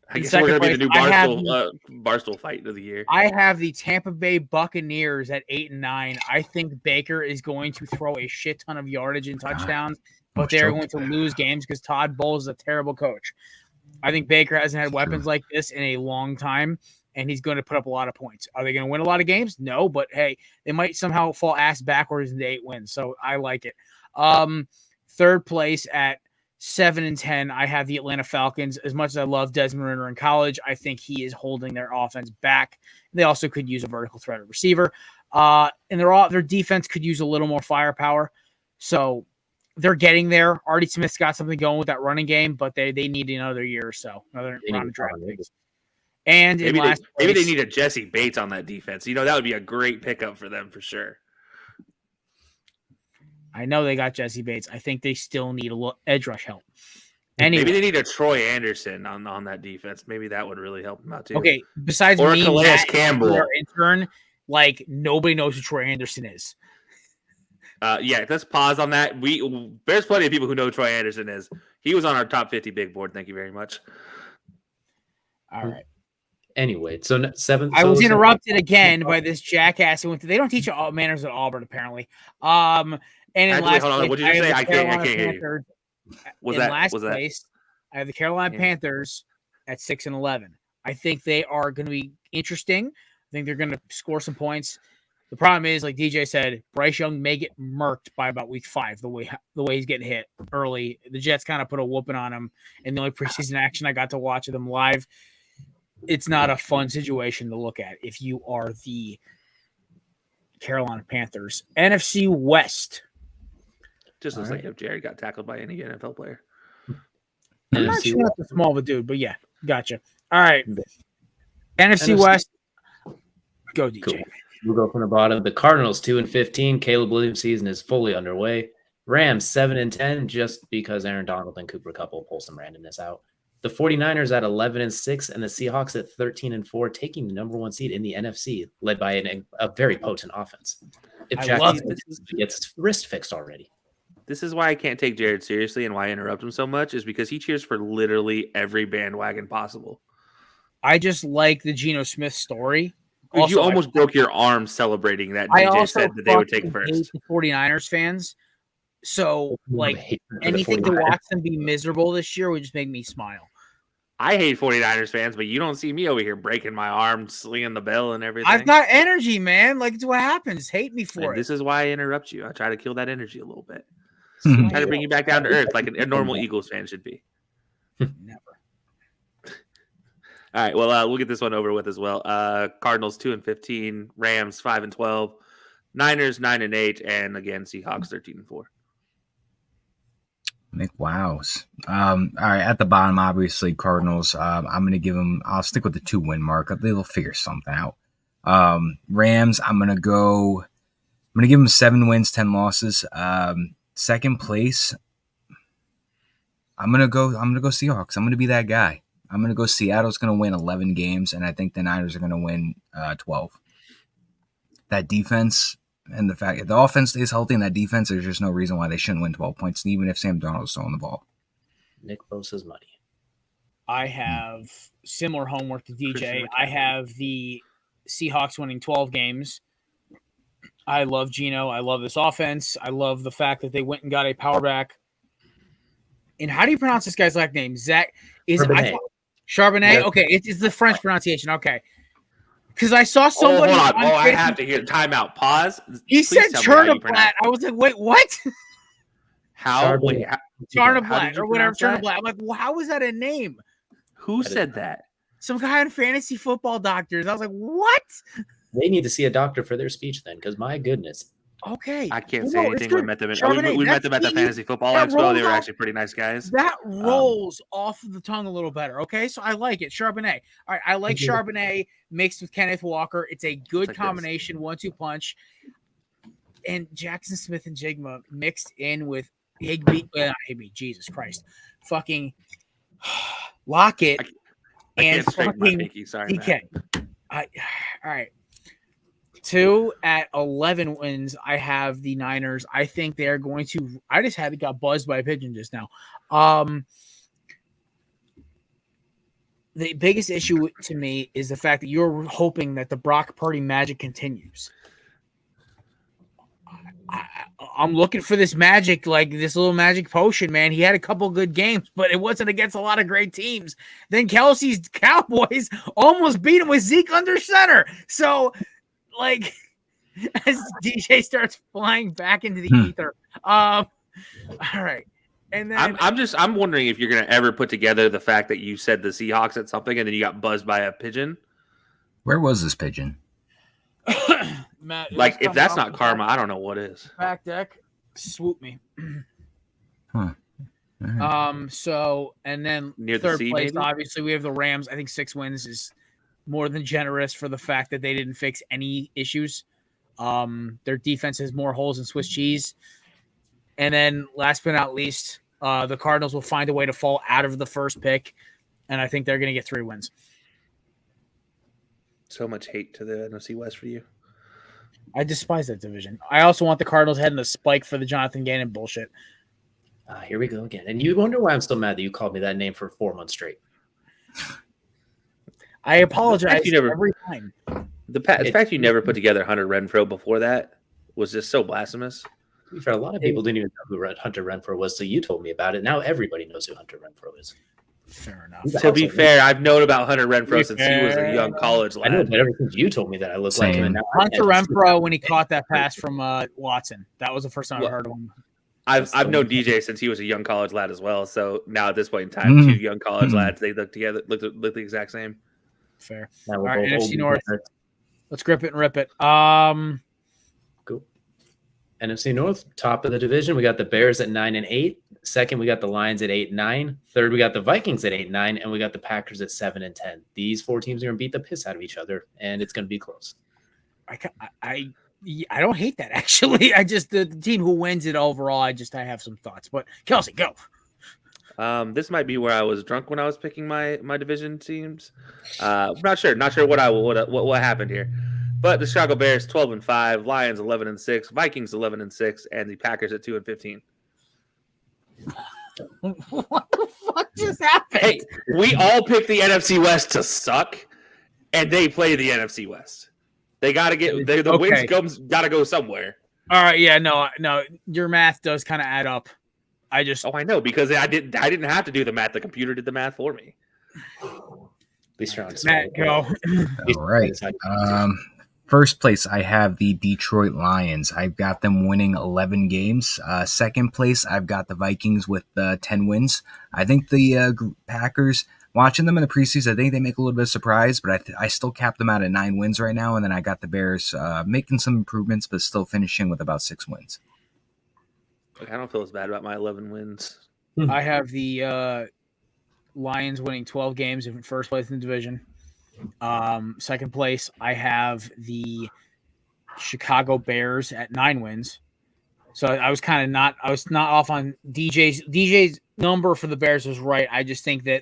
I guess we're going to be the new Barstool fight of the year. I have the Tampa Bay Buccaneers at 8-9. I think Baker is going to throw a shit ton of yardage and touchdowns, but they're going to lose games because Todd Bowles is a terrible coach. I think Baker hasn't had weapons like this in a long time, and he's going to put up a lot of points. Are they going to win a lot of games? No, but hey, they might somehow fall ass backwards into 8 wins, so I like it. Third place at 7-10, I have the Atlanta Falcons. As much as I love Desmond Ridder in college, I think he is holding their offense back. They also could use a vertical threat at receiver. And their defense could use a little more firepower. So they're getting there. Artie Smith's got something going with that running game, but they need another year or so. Another round of draft picks. And maybe they need a Jesse Bates on that defense. That would be a great pickup for them for sure. I know they got Jesse Bates. I think they still need a little edge rush help. Anyway. Maybe they need a Troy Anderson on that defense. Maybe that would really help them out too. Okay, besides or me, Calais Campbell, our intern, nobody knows who Troy Anderson is. Let's pause on that. There's plenty of people who know who Troy Anderson is. He was on our top 50 big board. Thank you very much. All right. Anyway, so 7th. I was interrupted again by this jackass who went to. They don't teach manners at Auburn, apparently. And in last place, what did you say? I can't hear you. Last place, I have the Carolina Panthers at 6-11. I think they are going to be interesting. I think they're going to score some points. The problem is, like DJ said, Bryce Young may get murked by about week 5. The way he's getting hit early, the Jets kind of put a whooping on him. And the only preseason action I got to watch of them live, it's not a fun situation to look at if you are the Carolina Panthers. NFC West. Just looks like if Jared got tackled by any NFL player. I'm not sure that's a small of a dude, but yeah, gotcha. All right. NFC West. Go, DJ. Cool. We'll go from the bottom. The Cardinals 2-15. Caleb Williams' season is fully underway. Rams 7-10, just because Aaron Donald and Cooper Kupp will pull some randomness out. The 49ers at 11-6 and the Seahawks at 13-4, taking the number 1 seed in the NFC, led by a very potent offense. If Jackson gets his wrist fixed already. This is why I can't take Jared seriously and why I interrupt him so much, is because he cheers for literally every bandwagon possible. I just like the Geno Smith story. Also, you almost broke your arm celebrating that DJ said that they would take first. The 49ers fans. So, like, anything to watch them be miserable this year would just make me smile. I hate 49ers fans, but you don't see me over here breaking my arm, slinging the bell and everything. I've got energy, man. Like, it's what happens. Hate me for it. This is why I interrupt you. I try to kill that energy a little bit. Try to bring you back down to earth like a normal Eagles fan should be. Never. All right, well, we'll get this one over with as well. Cardinals 2-15, Rams 5-12, Niners 9-8, and again Seahawks 13-4. McWows. All right, at the bottom, obviously Cardinals. I'm going to give them. I'll stick with the 2-win mark. They'll figure something out. Rams. I'm going to give them 7 wins, 10 losses. Second place. I'm going to go Seahawks. I'm going to be that guy. I'm going to go Seattle's going to win 11 games, and I think the Niners are going to win 12. That defense and the fact that the offense stays healthy and that defense, there's just no reason why they shouldn't win 12 points, even if Sam Darnold's throwing the ball. Nick Bosa's money. I have similar homework to DJ. I have the Seahawks winning 12 games. I love Geno. I love this offense. I love the fact that they went and got a power back. And how do you pronounce this guy's last name? Zach? Charbonnet? Yeah. Okay, it's the French pronunciation. Okay. Because I saw somebody. Hold on. I have to hear timeout. Pause. He said Chernoblat. I was like, wait, what? How? Chernoblat or whatever. Chernoblat. I'm like, well, how is that a name? Who said that? Some guy on Fantasy Football Doctors. I was like, what? They need to see a doctor for their speech then, because my goodness. Okay. I can't say anything. We met them at the Fantasy Football that Expo. They were rolls actually pretty nice guys. That rolls off of the tongue a little better. Okay, so I like it. Charbonnet. All right, I like Charbonnet mixed with Kenneth Walker. It's a good like combination, 1-2 punch. And Jackson Smith and Jigma mixed in with Higbee. Jesus Christ. Fucking Lockett I and can't straighten my fucking pinky. Sorry, DK. Matt. All right. 2 at 11 wins. I have the Niners. I think they're going to. I just got buzzed by a pigeon just now. The biggest issue to me is the fact that you're hoping that the Brock Purdy magic continues. I'm looking for this magic, like this little magic potion, man. He had a couple good games, but it wasn't against a lot of great teams. Then Kelsey's Cowboys almost beat him with Zeke under center. So, like, as DJ starts flying back into the ether. All right. And then I'm wondering if you're gonna ever put together the fact that you said the Seahawks at something and then you got buzzed by a pigeon. Where was this pigeon? Matt, Like, if that's not karma, I don't know what is. back deck, swoop me. Huh. All right. So, and then Near the third sea, place, maybe? obviously, we have the Rams. I think 6 wins is more than generous for the fact that they didn't fix any issues. Their defense has more holes than Swiss cheese. And then last but not least, the Cardinals will find a way to fall out of the first pick, and I think they're going to get 3 wins. So much hate to the NFC West for you. I despise that division. I also want the Cardinals heading to spike for the Jonathan Gannon bullshit. Here we go again. And you wonder why I'm still mad that you called me that name for 4 months straight. I apologize never- every time. The fact you never put together Hunter Renfrow before that was just so blasphemous. To be fair, a lot of people didn't even know who Hunter Renfrow was, so you told me about it. Now everybody knows who Hunter Renfrow is. Fair enough. To be fair, I've known about Hunter Renfrow since he was a young college I know, lad. but ever since you told me that I look like him, and now Hunter Renfrow, when he caught that pass from Watson, that was the first time I heard of him. I've known DJ since he was a young college lad as well. So now at this point in time, 2 young college lads, they look the exact same. Fair. Now All we're right, both NFC old North. veterans. Let's grip it and rip it. Cool. NFC North, top of the division. We got the Bears at 9-8. Second, we got the Lions at 8-9. Third, we got the Vikings at 8-9, and we got the Packers at 7-10. These 4 teams are going to beat the piss out of each other, and it's going to be close. I don't hate that, actually. I just the team who wins it overall. I have some thoughts. But Kelsey, go. This might be where I was drunk when I was picking my division teams. Not sure what happened here. But the Chicago Bears 12-5, Lions 11-6, Vikings 11-6, and the Packers at 2-15. What the fuck just happened? Hey, we all picked the NFC West to suck, and they play the NFC West. They got to get the wins got to go somewhere. All right, yeah, no, your math does kind of add up. I know because I didn't have to do the math. The computer did the math for me. At least you're on Matt, go. All right. First place, I have the Detroit Lions. I've got them winning 11 games. Second place, I've got the Vikings with 10 wins. I think the Packers, watching them in the preseason, I think they make a little bit of surprise, but I still cap them out at 9 wins right now. And then I got the Bears making some improvements, but still finishing with about 6 wins. I don't feel as bad about my 11 wins. I have the Lions winning 12 games in first place in the division. Second place, I have the Chicago Bears at 9 wins. So I was not off on DJ's number for the Bears was right. I just think that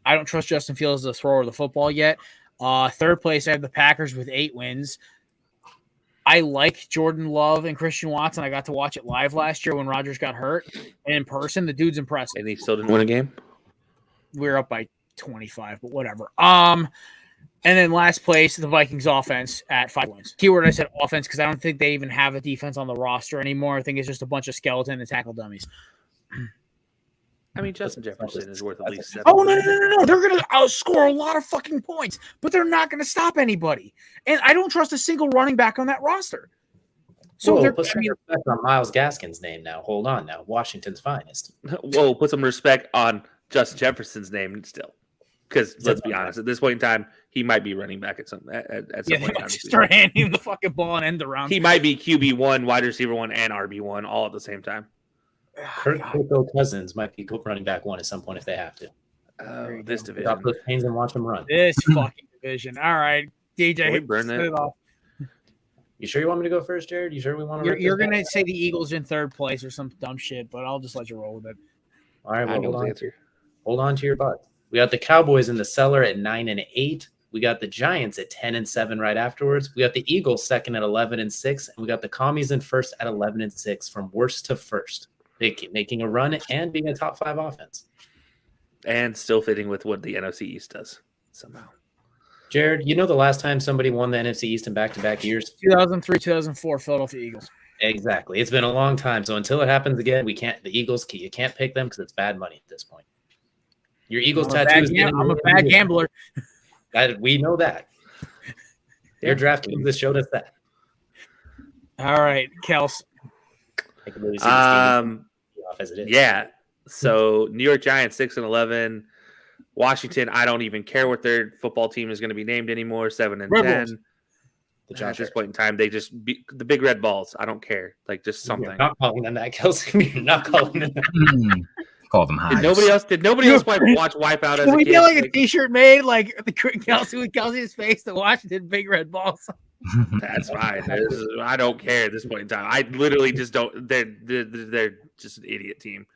I don't trust Justin Fields as a thrower of the football yet. Third place, I have the Packers with 8 wins. I like Jordan Love and Christian Watson. I got to watch it live last year when Rodgers got hurt. And in person, the dude's impressive. And he still didn't win a game? We were up by 25, but whatever. And then last place, the Vikings offense at 5 wins. Keyword I said offense because I don't think they even have a defense on the roster anymore. I think it's just a bunch of skeleton and tackle dummies. I mean, Justin Jefferson is worth at least 7. Oh, no. They're going to outscore a lot of fucking points, but they're not going to stop anybody. And I don't trust a single running back on that roster. So Whoa, put some respect on Myles Gaskin's name now. Hold on now. Washington's finest. Whoa, put some respect on Justin Jefferson's name still. Because let's be honest, at this point in time, he might be running back at some point in time. Start handing him the fucking ball and end the round. He might be QB1, wide receiver 1, and RB1 all at the same time. Kirk Cousins might be running back 1 at some point if they have to. This division. Stop those pains and watch them run. This fucking division. All right, DJ, we burn it off. You sure you want me to go first, Jared? You sure we want to? You're going to say the Eagles in third place or some dumb shit, but I'll just let you roll with it. All right, well, hold on to your butt. We got the Cowboys in the cellar at 9-8. We got the Giants at 10-7 right afterwards. We got the Eagles second at 11-6, and we got the Commies in first at 11-6 from worst to first, making a run and being a top 5 offense, and still fitting with what the NFC East does somehow. Jared, you know the last time somebody won the NFC East in back-to-back years? 2003, 2004, Philadelphia Eagles. Exactly. It's been a long time, so until it happens again, the Eagles, you can't pick them because it's bad money at this point. Your Eagles tattoo. I'm a bad gambler. We know that. Your DraftKings showed us that. All right, Kels. I can really see the team off as it is. Yeah. So New York Giants 6-11. Washington, I don't even care what their football team is going to be named anymore. 7-10. At this point in time, they just the Big Red Balls. I don't care. Like just something. You're not calling them that, Kelsey. You're not calling them that. Call them hives. Did nobody else watch Wipeout as a kid? Can we get like a T-shirt made like the Kelsey with Kelsey's face, the Washington Big Red Balls? That's fine. I don't care at this point in time. I literally just don't. They're just an idiot team.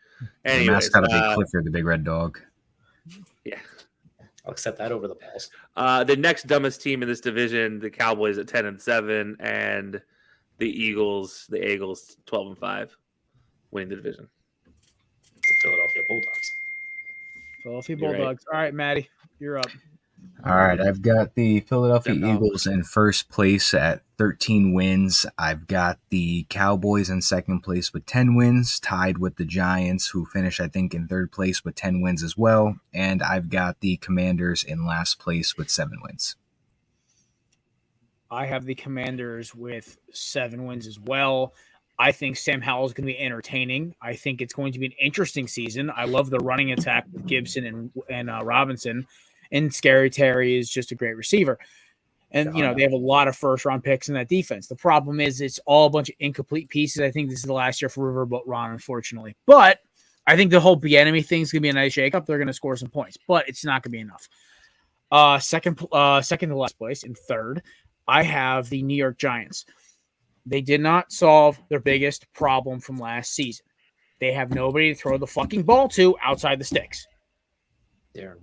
Anyways, the mascot of Big Clifford, the Big Red Dog. Yeah, I'll accept that over the balls. The next dumbest team in this division, the Cowboys at 10-7, and the Eagles 12-5, winning the division. It's the Philadelphia Bulldogs. Philadelphia Bulldogs. Right. All right, Maddie, you're up. All right, I've got the Philadelphia Eagles in first place at 13 wins. I've got the Cowboys in second place with 10 wins, tied with the Giants, who finish, I think, in third place with 10 wins as well. And I've got the Commanders in last place with 7 wins. I have the Commanders with 7 wins as well. I think Sam Howell is going to be entertaining. I think it's going to be an interesting season. I love the running attack with Gibson and Robinson. And Scary Terry is just a great receiver. And, they have a lot of first-round picks in that defense. The problem is it's all a bunch of incomplete pieces. I think this is the last year for Riverboat Ron, unfortunately. But I think the whole Bieniemy thing is going to be a nice shakeup. They're going to score some points, but it's not going to be enough. Second to last place, in third, I have the New York Giants. They did not solve their biggest problem from last season. They have nobody to throw the fucking ball to outside the sticks. Darren.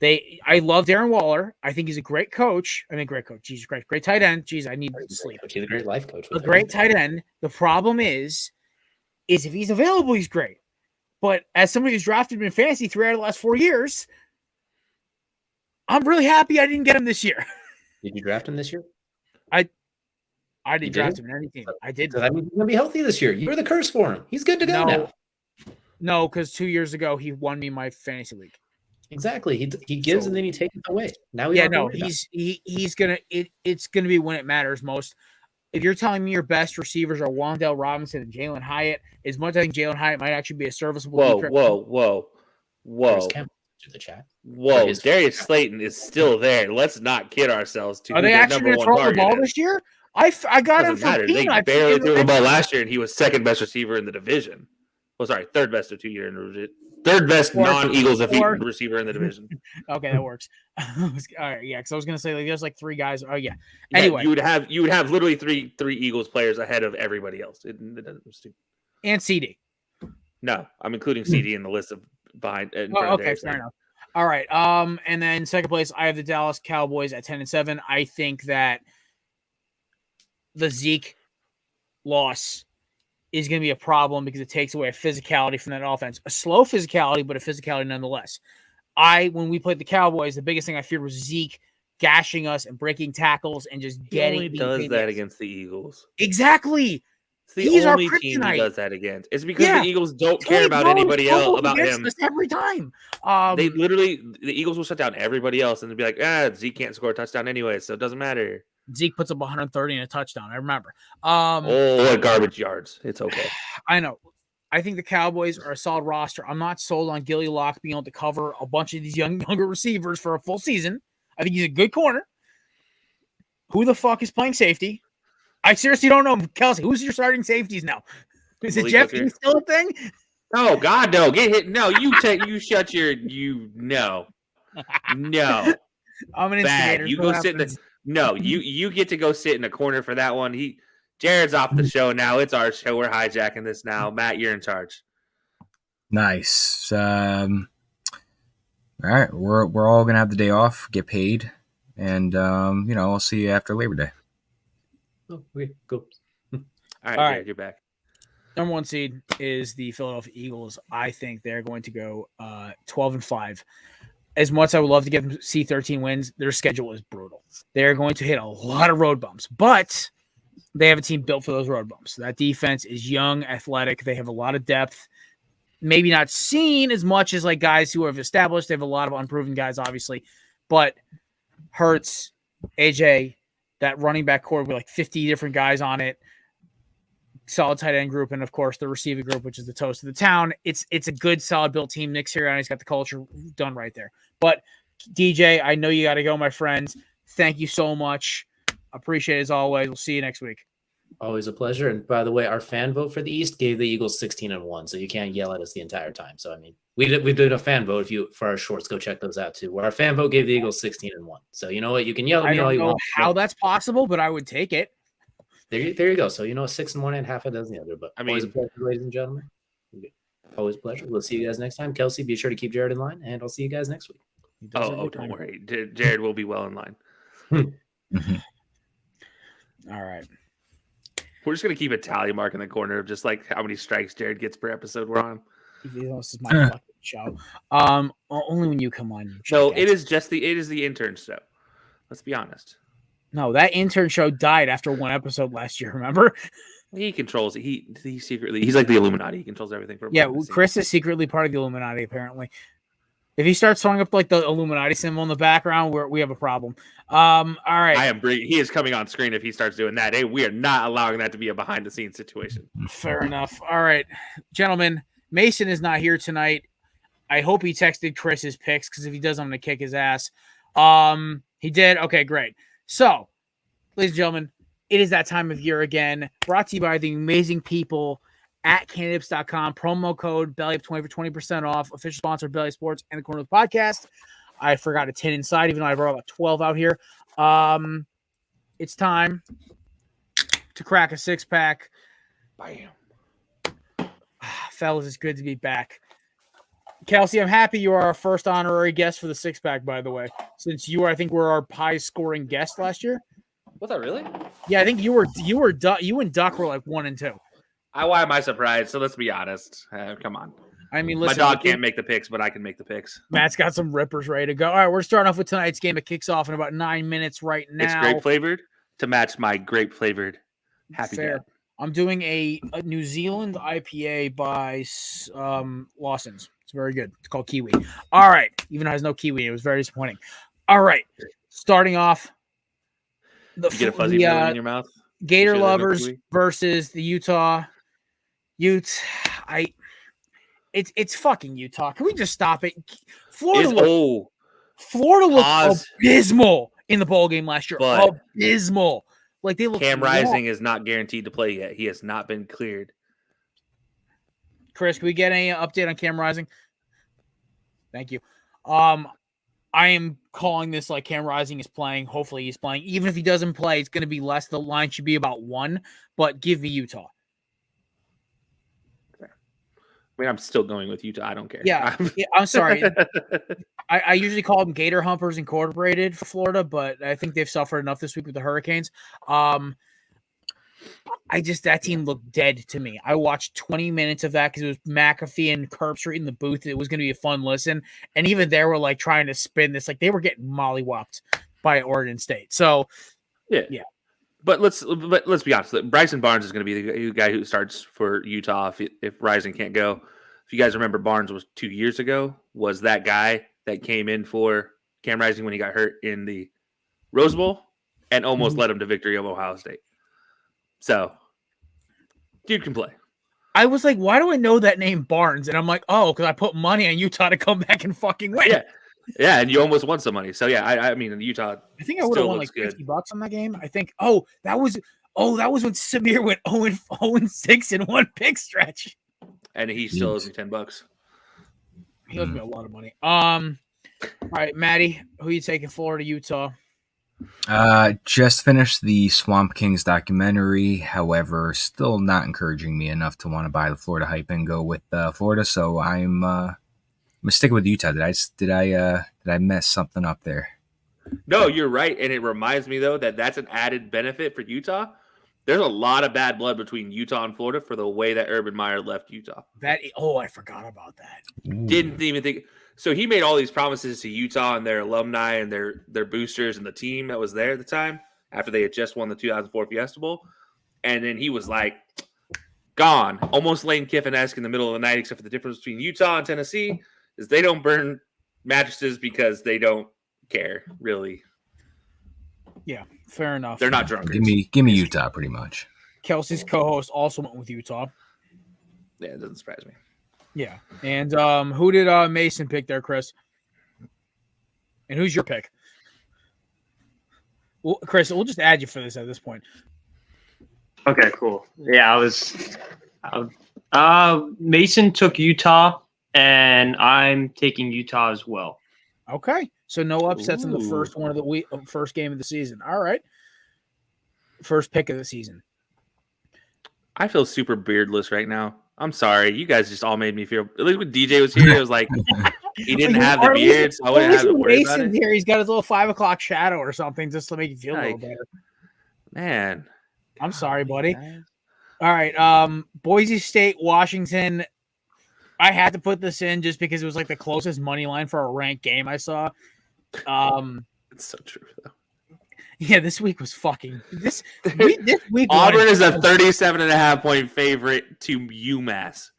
I love Darren Waller. I think he's a great coach. I mean, great coach. Jesus Christ, great tight end. Jeez, I need sleep. He's a great life coach. A great tight end. The problem is if he's available, he's great. But as somebody who's drafted him in fantasy 3 out of the last 4 years, I'm really happy I didn't get him this year. Did you draft him this year? I didn't draft him in any team. I did. I mean, he's gonna be healthy this year. You're the curse for him. He's good to go now. No, because 2 years ago he won me my fantasy league. Exactly. He gives and then he takes it away. Now he's gonna it's gonna be when it matters most. If you're telling me your best receivers are Wan'Dale Robinson and Jalen Hyatt, as much as I think Jalen Hyatt might actually be a serviceable. Whoa. To the chat. Whoa, Darius Slayton is still there. Let's not kid ourselves. Are they actually going to throw the ball this year? I got him from They barely threw the ball last year, and he was second best receiver in the division. Well, sorry, third best of 2 year in the division. Third best non-Eagles receiver in the division. Okay, that works. All right, yeah, because I was going to say there's like 3 guys. Oh yeah. Anyway, you would have literally three Eagles players ahead of everybody else. And CD. No, I'm including CD in the list of behind. Okay, fair enough. All right. And then second place, I have the Dallas Cowboys at 10-7. I think that the Zeke loss is going to be a problem because it takes away a physicality from that offense. A slow physicality, but a physicality nonetheless. When we played the Cowboys, the biggest thing I feared was Zeke gashing us and breaking tackles and just getting. He only does that against the Eagles. Exactly. It's the only team he does that against. It's because the Eagles don't care about anybody else about him. Every time. The Eagles will shut down everybody else and they'll be like, Zeke can't score a touchdown anyway, so it doesn't matter. Zeke puts up 130 and a touchdown. I remember. What garbage yards. It's okay. I know. I think the Cowboys are a solid roster. I'm not sold on Gilly Locke being able to cover a bunch of these younger receivers for a full season. I think he's a good corner. Who the fuck is playing safety? I seriously don't know. Kelsey, who's your starting safeties now? Is it Jeff still a thing? Oh, God, no. Get hit. No, you shut your, no. No. I'm an instigator. You go sit in the, no, you get to go sit in a corner for that one. Jared's off the show now. It's our show. We're hijacking this now. Matt, you're in charge. Nice. All right. We're all going to have the day off, get paid. And, I'll see you after Labor Day. Oh, okay, cool. All right, Jared, you're back. Number 1 seed is the Philadelphia Eagles. I think they're going to go 12-5. As much as I would love to get them to see 13 wins, their schedule is brutal. They're going to hit a lot of road bumps, but they have a team built for those road bumps. That defense is young, athletic. They have a lot of depth. Maybe not seen as much as like guys who have established. They have a lot of unproven guys, obviously, but Hurts, AJ, that running back core with like 50 different guys on it, solid tight end group, and of course the receiving group, which is the toast of the town. It's a good, solid built team. Nick Sirianni's got the culture done right there. But DJ, I know you got to go, my friends. Thank you so much. Appreciate it as always. We'll see you next week. Always a pleasure. And by the way, our fan vote for the East gave the Eagles 16-1, so you can't yell at us the entire time. So I mean, we did a fan vote. For our shorts, go check those out too. Where our fan vote gave the Eagles 16-1. So you know what? You can yell at me all you want. I don't know how that's possible, but I would take it. There you go. So 6-1 and half a dozen the other. But I mean, always a pleasure, ladies and gentlemen. Always a pleasure. We'll see you guys next time. Kelsey, be sure to keep Jared in line, and I'll see you guys next week. Don't worry. Jared will be well in line. All right. We're just going to keep a tally mark in the corner of just like how many strikes Jared gets per episode we're on. This is my fucking show. Only when you come on. No, it is the intern show. Let's be honest. No, that intern show died after 1 episode last year, remember? He controls it. He's like the Illuminati. He controls everything. Chris is secretly part of the Illuminati, apparently. If he starts throwing up like the Illuminati symbol in the background, we have a problem. All right. He is coming on screen if he starts doing that. Hey, we are not allowing that to be a behind the scenes situation. Fair enough. All right, gentlemen, Mason is not here tonight. I hope he texted Chris his picks, because if he does, I'm going to kick his ass. He did. Okay, great. So, ladies and gentlemen, it is that time of year again. Brought to you by the amazing people at candidips.com. Promo code BELLYUP20 for 20% off. Official sponsor of Belly Sports and the Corner of the Podcast. I forgot a 10 inside, even though I brought about 12 out here. It's time to crack a 6-pack. Bam. fellas, it's good to be back. Kelsey, I'm happy you are our first honorary guest for the six pack, by the way, since you, I think, were our high scoring guest last year. Was that really? Yeah, I think you and Duck were like 1 and 2. Why am I surprised? So let's be honest. Come on. I mean, My listen, dog can't make the picks, but I can make the picks. Matt's got some rippers ready to go. All right, we're starting off with tonight's game. It kicks off in about 9 minutes right now. It's grape flavored to match my grape flavored Happy Fair. Dad. I'm doing a New Zealand IPA by Lawson's. It's very good. It's called Kiwi. All right. Even though it has no kiwi, it was very disappointing. All right. Starting off. You get a fuzzy feeling in your mouth? Gator You sure there's no Lovers kiwi? versus the Utah Utes. It's fucking Utah. Can we just stop it? Florida looked Pause. abysmal in the bowl game last year. But Abysmal. Like they look. Cam Rising is not guaranteed to play yet. He has not been cleared. Chris, can we get any update on Cam Rising? Thank you. I am calling this like Cam Rising is playing. Hopefully he's playing. Even if he doesn't play, it's going to be less. The line should be about 1, but give me Utah. I mean, I'm still going with Utah. I don't care. Yeah, I'm sorry. I usually call them Gator Humpers Incorporated for Florida, but I think they've suffered enough this week with the Hurricanes. That team looked dead to me. I watched 20 minutes of that because it was McAfee and Herbstreit in the booth. It was going to be a fun listen. And even they were like trying to spin this. Like they were getting mollywopped by Oregon State. So, yeah. But let's be honest. Bryson Barnes is going to be the guy who starts for Utah if Rising can't go. If you guys remember, Barnes was 2 years ago, was that guy that came in for Cam Rising when he got hurt in the Rose Bowl and almost led him to victory of Ohio State. So, dude can play. I was like, why do I know that name Barnes? And I'm like, oh, because I put money on Utah to come back and fucking win. Yeah, and you almost won some money. So yeah, I mean Utah. I think I would have won like $50 on that game. I think. That was when Samir went 0-6 in one pick stretch. And he still owes me $10. He owes me a lot of money. All right, Maddie, who are you taking? Florida, Utah. Just finished the Swamp Kings documentary. However, still not encouraging me enough to want to buy the Florida hype and go with Florida. So I'm sticking with Utah. Did I mess something up there? No, you're right, and it reminds me though that's an added benefit for Utah. There's a lot of bad blood between Utah and Florida for the way that Urban Meyer left Utah. I forgot about that. Didn't even think. So he made all these promises to Utah and their alumni and their boosters and the team that was there at the time after they had just won the 2004 Fiesta Bowl. And then he was like, gone. Almost Lane Kiffin-esque in the middle of the night, except for the difference between Utah and Tennessee is they don't burn mattresses because they don't care, really. Yeah, fair enough. They're not drunk. Give me Utah, pretty much. Kelsey's co-host also went with Utah. Yeah, it doesn't surprise me. Yeah. And who did Mason pick there, Chris? And who's your pick? Well, Chris, we'll just add you for this at this point. Okay, cool. Yeah, Mason took Utah, and I'm taking Utah as well. Okay. So no upsets in the first one of the week, first game of the season. All right. First pick of the season. I feel super beardless right now. I'm sorry. You guys just all made me feel. At least when DJ was here, it was like he didn't have the beard, so I wouldn't have to worry about it. Here, he's got his little 5 o'clock shadow or something just to make you feel a little better. Man, I'm sorry, buddy. All right. Boise State, Washington. I had to put this in just because it was like the closest money line for a ranked game I saw. It's so true though. Yeah, this week was fucking this week. Auburn is a 37.5-point favorite to UMass.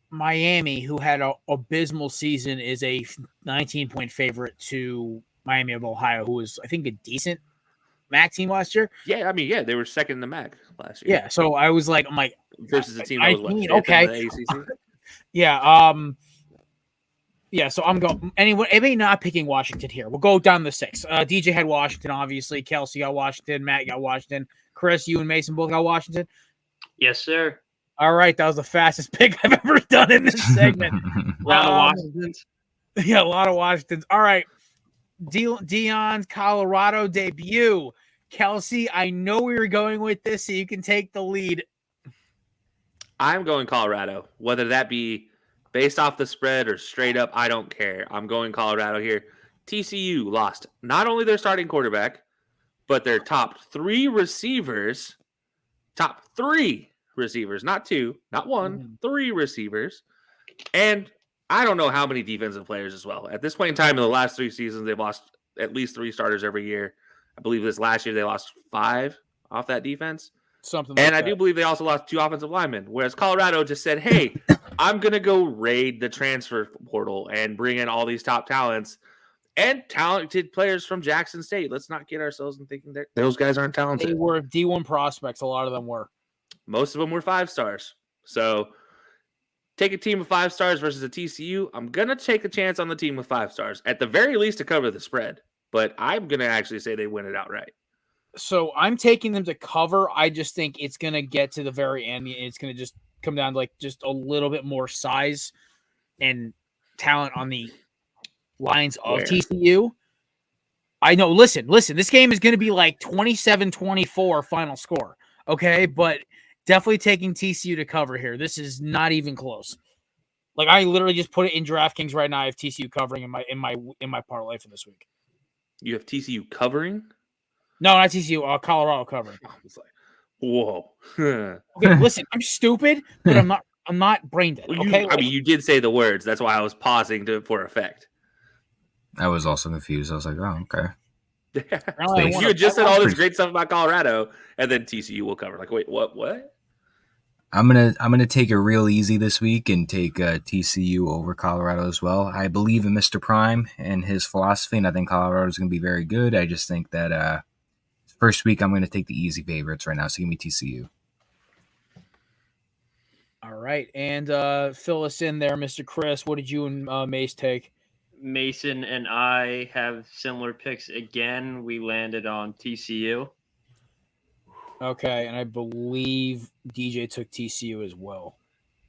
Miami, who had an abysmal season, is a 19-point favorite to Miami of Ohio, who was, I think, a decent MAC team last year. Yeah, I mean, yeah, they were second in the MAC last year. Yeah, so I was like, I'm like, versus a team that was what, okay, in the ACC? Yeah, yeah, so I'm going. Anybody not picking Washington here? We'll go down the 6. DJ had Washington, obviously. Kelsey got Washington. Matt got Washington. Chris, you and Mason both got Washington. Yes, sir. All right, that was the fastest pick I've ever done in this segment. A lot of Washingtons. Yeah, a lot of Washingtons. All right, Deion's Colorado debut. Kelsey, I know we were going with this, so you can take the lead. I'm going Colorado. Whether that be based off the spread or straight up, I don't care. I'm going Colorado here. TCU lost not only their starting quarterback, but their top three receivers, not two, not one, three receivers. And I don't know how many defensive players as well. At this point in time, in the last 3 seasons, they've lost at least 3 starters every year. I believe this last year they lost 5 off that defense. Something like and that. I do believe they also lost 2 offensive linemen, whereas Colorado just said, hey, I'm going to go raid the transfer portal and bring in all these top talents and talented players from Jackson State. Let's not get ourselves in thinking that those guys aren't talented. They were D1 prospects. A lot of them were. Most of them were 5 stars. So take a team of 5 stars versus a TCU. I'm going to take a chance on the team with 5 stars, at the very least to cover the spread. But I'm going to actually say they win it outright. So I'm taking them to cover. I just think it's going to get to the very end. It's going to just come down to like just a little bit more size and talent on the lines of TCU. I know. Listen. This game is going to be like 27-24 final score. Okay, but definitely taking TCU to cover here. This is not even close. Like I literally just put it in DraftKings right now. I have TCU covering in my parlay for this week. You have TCU covering? No, not TCU. Colorado covering. I was like, whoa. Okay, listen. I'm stupid, but I'm not brain dead. Okay, I mean, you did say the words. That's why I was pausing for effect. I was also confused. I was like, oh, okay. You had just said all this great stuff about Colorado, and then TCU will cover. Like, wait, what? I'm gonna take it real easy this week and take TCU over Colorado as well. I believe in Mr. Prime and his philosophy, and I think Colorado is going to be very good. I just think that first week I'm going to take the easy favorites right now. So give me TCU. All right, and fill us in there, Mr. Chris. What did you and Mace take? Mason and I have similar picks again. We landed on TCU. Okay, and I believe DJ took TCU as well.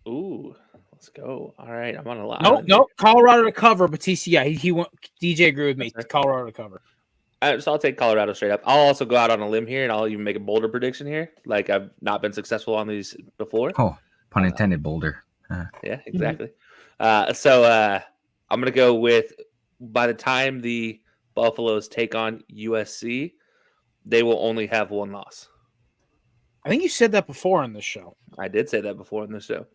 Ooh, let's go. All right, I'm on a lot. Nope. Colorado to cover, but TCU. Yeah, he went. DJ agreed with me. Colorado to cover. So I'll take Colorado straight up. I'll also go out on a limb here, and I'll even make a bolder prediction here. Like I've not been successful on these before. Oh, pun intended, Boulder. Yeah, exactly. So I'm gonna go with, by the time the Buffaloes take on USC, they will only have 1 loss. I think you said that before on this show. I did say that before in the show.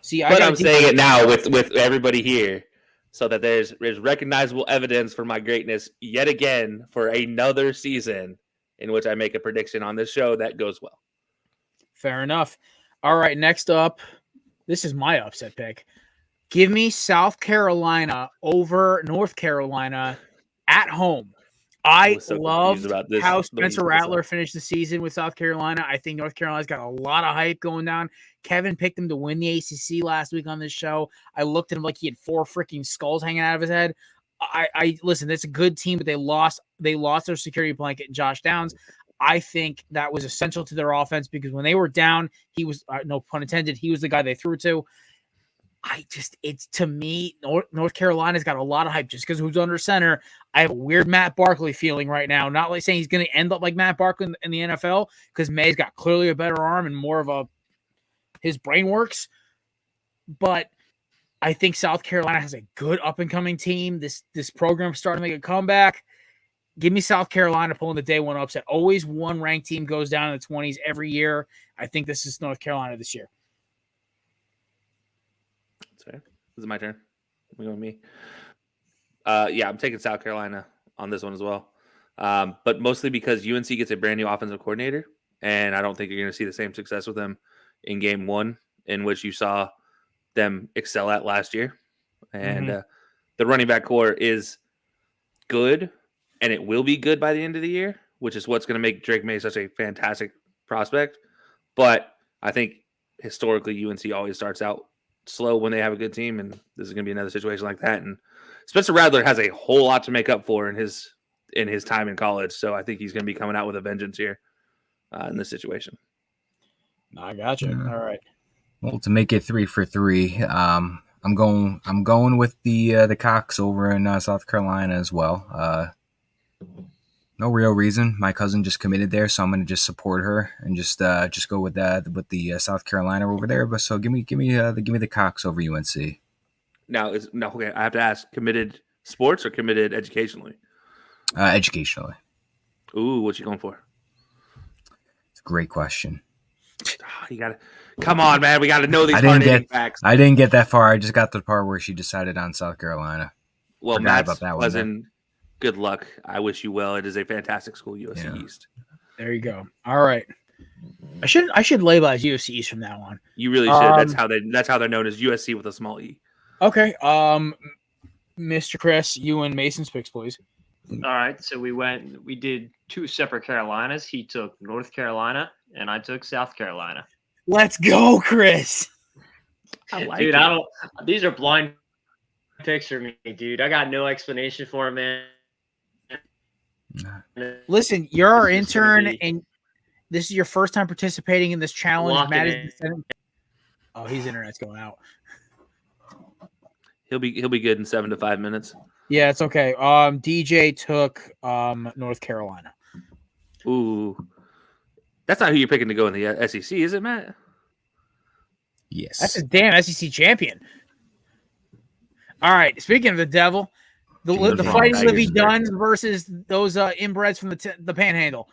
See, but I'm saying it now with everybody here, so that there's recognizable evidence for my greatness yet again for another season in which I make a prediction on this show that goes well. Fair enough. All right, next up, this is my upset pick. Give me South Carolina over North Carolina at home. I love how Spencer Rattler finished the season with South Carolina. I think North Carolina's got a lot of hype going down. Kevin picked him to win the ACC last week on this show. I looked at him like he had 4 freaking skulls hanging out of his head. I listen, that's a good team, but they lost their security blanket in Josh Downs. I think that was essential to their offense because when they were down, he was, no pun intended, he was the guy they threw to. It's to me, North Carolina's got a lot of hype just because who's under center. I have a weird Matt Barkley feeling right now. Not like saying he's going to end up like Matt Barkley in the NFL because May's got clearly a better arm and more of his brain works. But I think South Carolina has a good up and coming team. This program's starting to make a comeback. Give me South Carolina pulling the day 1 upset. Always one ranked team goes down in the 20s every year. I think this is North Carolina this year. This is my turn. With me. Yeah, I'm taking South Carolina on this one as well. But mostly because UNC gets a brand new offensive coordinator, and I don't think you're going to see the same success with them in game 1, in which you saw them excel at last year. And the running back core is good, and it will be good by the end of the year, which is what's going to make Drake May such a fantastic prospect. But I think historically UNC always starts out slow when they have a good team, and this is going to be another situation like that. And Spencer Rattler has a whole lot to make up for in his time in college, so I think he's going to be coming out with a vengeance here in this situation. I got you. All right. Well, to make it 3 for 3, I'm going with the Cox over in South Carolina as well. No real reason. My cousin just committed there, so I'm going to just support her and just go with the South Carolina over there. But so give me the Cox over UNC. Now okay. I have to ask: committed sports or committed educationally? Educationally. Ooh, what you going for? It's a great question. You got to come on, man. We got to know these facts. I didn't get that far. I just got to the part where she decided on South Carolina. Well, Forgot Matt's cousin. Good luck. I wish you well. It is a fantastic school, USC East. There you go. All right. I should label as USC East from now on. You really should. That's how they're known as USC with a small e. Okay. Mr. Chris, you and Mason's picks, please. All right, so we did 2 separate Carolinas. He took North Carolina, and I took South Carolina. Let's go, Chris. Dude, these are blind picks for me, dude. I got no explanation for them, man. Listen, you're our intern, and this is your first time participating in this challenge. Matt is his internet's going out. He'll be good in 7 to 5 minutes. Yeah, it's okay. DJ took North Carolina. Ooh, that's not who you're picking to go in the SEC, is it, Matt? Yes, that's a damn SEC champion. All right. Speaking of the devil, the Fighting Livy Duns versus those inbreds from the Panhandle.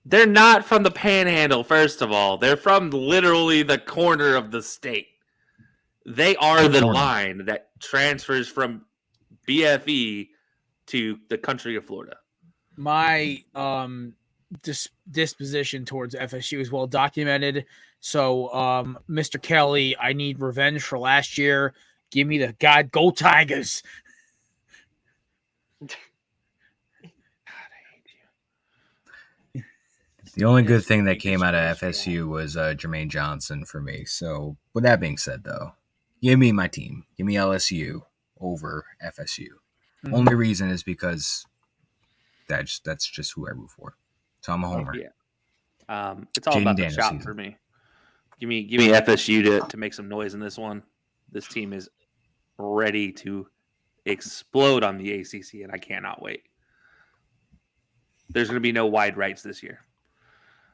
They're not from the Panhandle. First of all, they're from literally the corner of the state. They are the line that transfers from BFE to the country of Florida. My disposition towards FSU is well documented. So, Mr. Kelly, I need revenge for last year. Give me the go Tigers. God, I hate you. The only good thing that came out of FSU was Jermaine Johnson for me. So, with that being said, though, give me my team. Give me LSU over FSU. Mm-hmm. Only reason is because that's just who I root for. So I'm a homer. Yeah. It's all about the shot for me. Give me FSU to make some noise in this one. This team is ready to explode on the ACC, and I cannot wait. There's going to be no wide rights this year.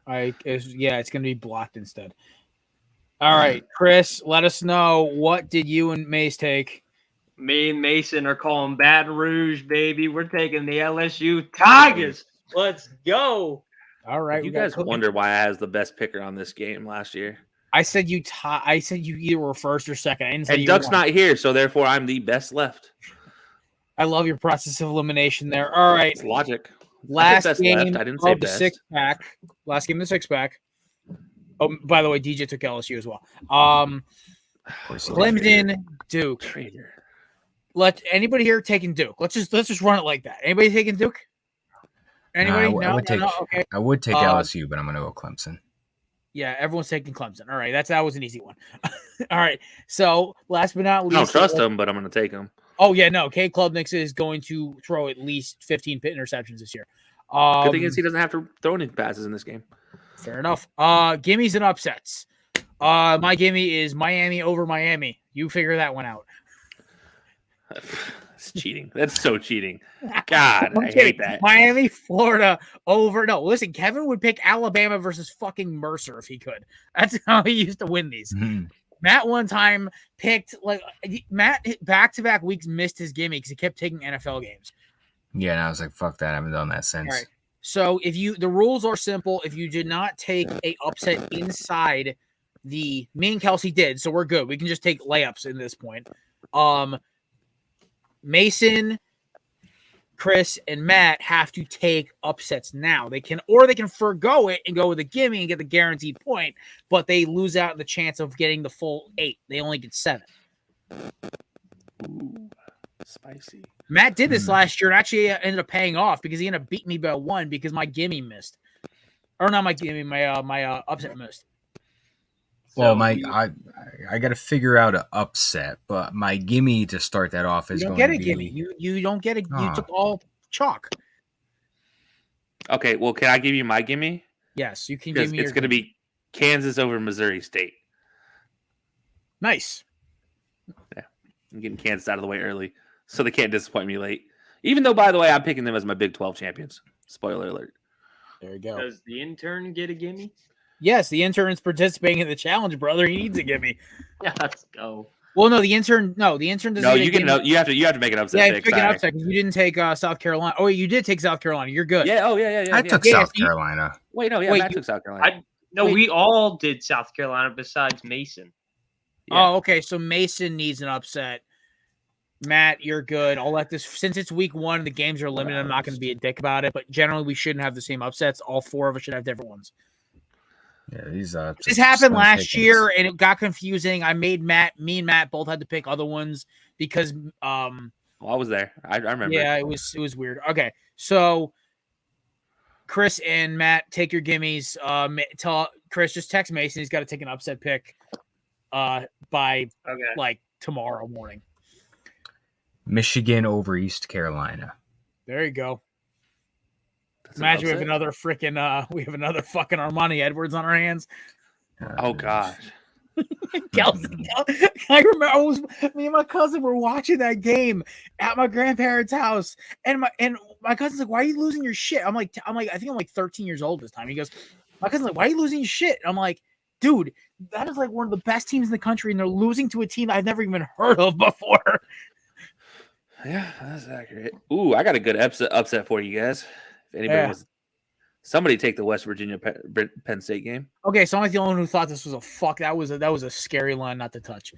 It's going to be blocked instead. All right, Chris, let us know, what did you and Mace take? Me and Mason are calling Baton Rouge, baby. We're taking the LSU Tigers. Let's go. All right. You guys wonder why I was the best picker on this game last year. I said you either were first or second. I didn't say and Duck's not here, so therefore I'm the best left. I love your process of elimination there. All right. It's logic. Last game left. I didn't say of the 6-pack. Last game of the 6-pack. Oh, by the way, DJ took LSU as well. Clemson, Duke. Traitor. Let anybody here taking Duke? Let's just run it like that. Anybody taking Duke? Anybody? No, Okay. I would take LSU, but I'm going to go Clemson. Yeah, everyone's taking Clemson. All right, that was an easy one. All right, so last but not least, I don't trust him, but I'm going to take him. Oh yeah, no, Cade Klubnik is going to throw at least 15 interceptions this year. Good thing is he doesn't have to throw any passes in this game. Fair enough. Gimmies and upsets. My gimme is Miami over Miami. You figure that one out. It's cheating. That's so cheating. God, I hate that. Miami, Florida over. No, listen, Kevin would pick Alabama versus fucking Mercer if he could. That's how he used to win these. Mm-hmm. Matt one time picked Matt back-to-back weeks missed his gimme because he kept taking NFL games. Yeah, and I was like, fuck that. I haven't done that since. All right. So the rules are simple. If you did not take a upset inside me and Kelsey did, so we're good. We can just take layups in this point. Mason, Chris, and Matt have to take upsets now. They can forgo it and go with a gimme and get the guaranteed point, but they lose out the chance of getting the full 8. They only get 7. Ooh, spicy. Matt did this last year and actually ended up paying off because he ended up beating me by 1 because my gimme missed. Or not my gimme, my upset missed. Well, I got to figure out an upset, but my gimme to start that off is going to be... You don't get a gimme. You don't get it. You took all chalk. Okay, well, can I give you my gimme? Yes, you can give me. It's going to be Kansas over Missouri State. Nice. Yeah, I'm getting Kansas out of the way early, so they can't disappoint me late. Even though, by the way, I'm picking them as my Big 12 champions. Spoiler alert. There you go. Does the intern get a gimme? Yes, the intern's participating in the challenge, brother. He needs a gimme. Yeah, let's go. Well, no, the intern doesn't. No, get a gimme. you have to make an upset. Yeah, pick, pick an sorry. upset because you didn't take South Carolina. Oh, wait, you did take South Carolina. You're good. Yeah. Oh, yeah. I took Yeah, South so you- Carolina. Wait, no, yeah, Wait, Matt you- took South Carolina. No, Wait. we all did South Carolina besides Mason. Yeah. Oh, okay. So Mason needs an upset. Matt, you're good. I'll let this since it's week 1, the games are limited. I'm not going to be a dick about it, but generally we shouldn't have the same upsets. All 4 of us should have different ones. Yeah, these This happened last year and it got confusing. Me and Matt both had to pick other ones because Well, I was there. I remember. yeah, it was weird. Okay. So Chris and Matt, take your gimmies. Tell Chris, just text Mason. He's got to take an upset pick by Okay. like tomorrow morning. Michigan over East Carolina. There you go. That's an Imagine we have upset? another fucking Armani Edwards on our hands. Oh gosh. Kelsey, I remember me and my cousin were watching that game at my grandparents' house, and my cousin's like, "Why are you losing your shit?" I'm like, I think I'm like 13 years old this time. He goes, my cousin's like, "Why are you losing your shit?" I'm like, dude, that is like one of the best teams in the country, and they're losing to a team I've never even heard of before. Yeah, that's accurate. Ooh, I got a good upset for you guys. If anybody Yeah. wants, somebody take the West Virginia Penn State game. Okay, so I'm like the only one who thought this was a fuck. That was a scary line not to touch.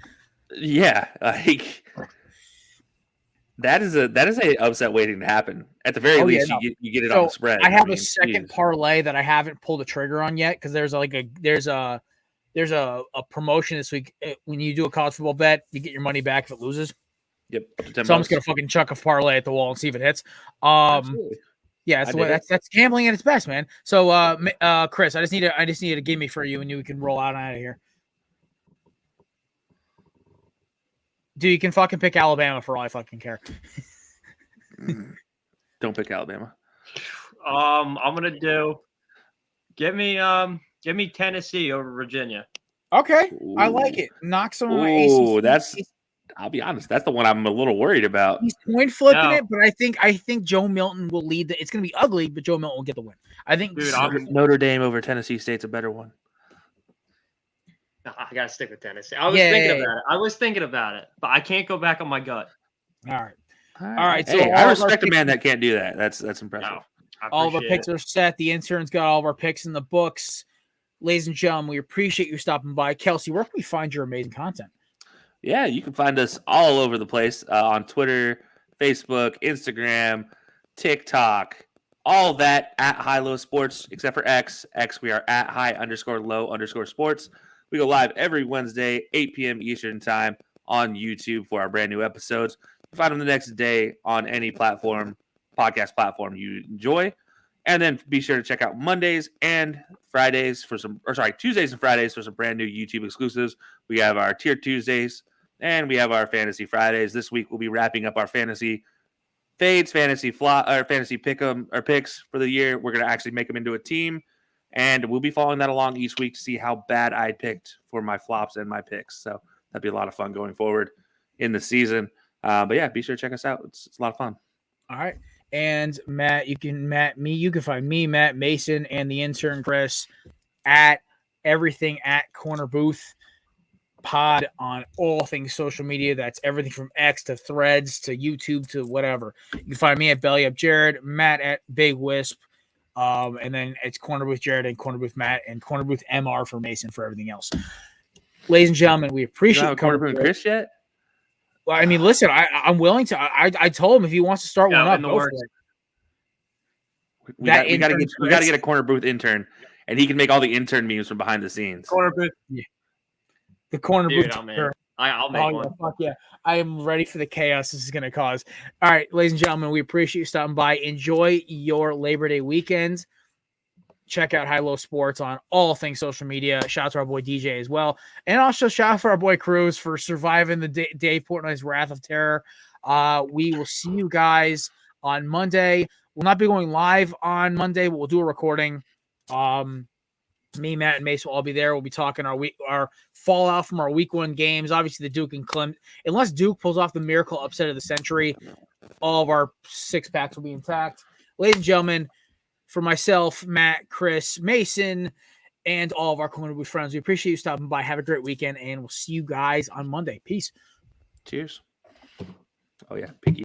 Yeah, like that is a upset waiting to happen. At the very Oh, yeah, least, no. you get it So on the spread. I have mean, a second geez. parlay that I haven't pulled the trigger on yet because there's a promotion this week. When you do a college football bet, you get your money back if it loses. Yep. So I'm just gonna fucking chuck a parlay at the wall and see if it hits. Absolutely. Yeah, that's I the way, did it. that's gambling at its best, man. So Chris, I just need a gimme for you, and you can roll out of here. Dude, you can fucking pick Alabama for all I fucking care. Don't pick Alabama. I'm gonna give me Tennessee over Virginia. Okay, I like Ooh. it. Knock some of my Ooh, ACC. I'll be honest. That's the one I'm a little worried about. He's point flipping No. it, but I think Joe Milton will lead. It's going to be ugly, but Joe Milton will get the win. I think. Dude, Notre Dame over Tennessee State's a better one. I gotta stick with Tennessee. I was Yeah, thinking yeah, about it. I was thinking about it, but I can't go back on my gut. all right. right, so Hey, all I of our respect a picks- man that can't do that. That's impressive. No, I All of our appreciate picks it. are set. The intern's got all of our picks in the books. Ladies and gentlemen, we appreciate you stopping by. Kelsey, where can we find your amazing content? Yeah, you can find us all over the place on Twitter, Facebook, Instagram, TikTok, all that at High Low Sports, except for X. X, we are at high_low_sports. We go live every Wednesday, 8 p.m. Eastern Time on YouTube for our brand new episodes. You can find them the next day on any podcast platform you enjoy. And then be sure to check out Tuesdays and Fridays for some brand new YouTube exclusives. We have our Tier Tuesdays and we have our Fantasy Fridays. This week we'll be wrapping up our fantasy fades, fantasy pick'em or picks for the year. We're going to actually make them into a team, and we'll be following that along each week to see how bad I picked for my flops and my picks. So that'd be a lot of fun going forward in the season. But yeah, be sure to check us out. It's a lot of fun. All right. And Matt, you can find me, Matt Mason, and the intern Chris at everything at Corner Booth Pod on all things social media. That's everything from X to Threads to YouTube to whatever. You can find me at Belly Up Jared, Matt at Big Wisp, and then it's Corner Booth Jared and Corner Booth Matt and Corner Booth MR for Mason for everything else. Ladies and gentlemen, we You appreciate don't have a corner coming booth through. Chris yet? Well, I mean, listen, I'm willing to. I told him if he wants to start Yeah, one up, in the go for works. it. We That got to intern get Chris. a corner booth intern, and he can make all the intern memes from behind the scenes. Corner booth. The Corner Dude, Booth. I'm in. I'll make Oh, one. yeah, fuck yeah. I am ready for the chaos this is going to cause. All right, ladies and gentlemen, we appreciate you stopping by. Enjoy your Labor Day weekend. Check out High Low Sports on all things social media. Shout out to our boy DJ as well. And also shout out for our boy Cruz for surviving the Dave Portnoy's Wrath of Terror. We will see you guys on Monday. We'll not be going live on Monday, but we'll do a recording. Me, Matt, and Mace will all be there. We'll be talking our fallout from our week 1 games. Obviously, the Duke and Clemson. Unless Duke pulls off the miracle upset of the century, all of our 6-packs will be intact. Ladies and gentlemen, for myself, Matt, Chris, Mason, and all of our Corner Booth friends, we appreciate you stopping by. Have a great weekend, and we'll see you guys on Monday. Peace. Cheers. Oh, yeah. Pinky.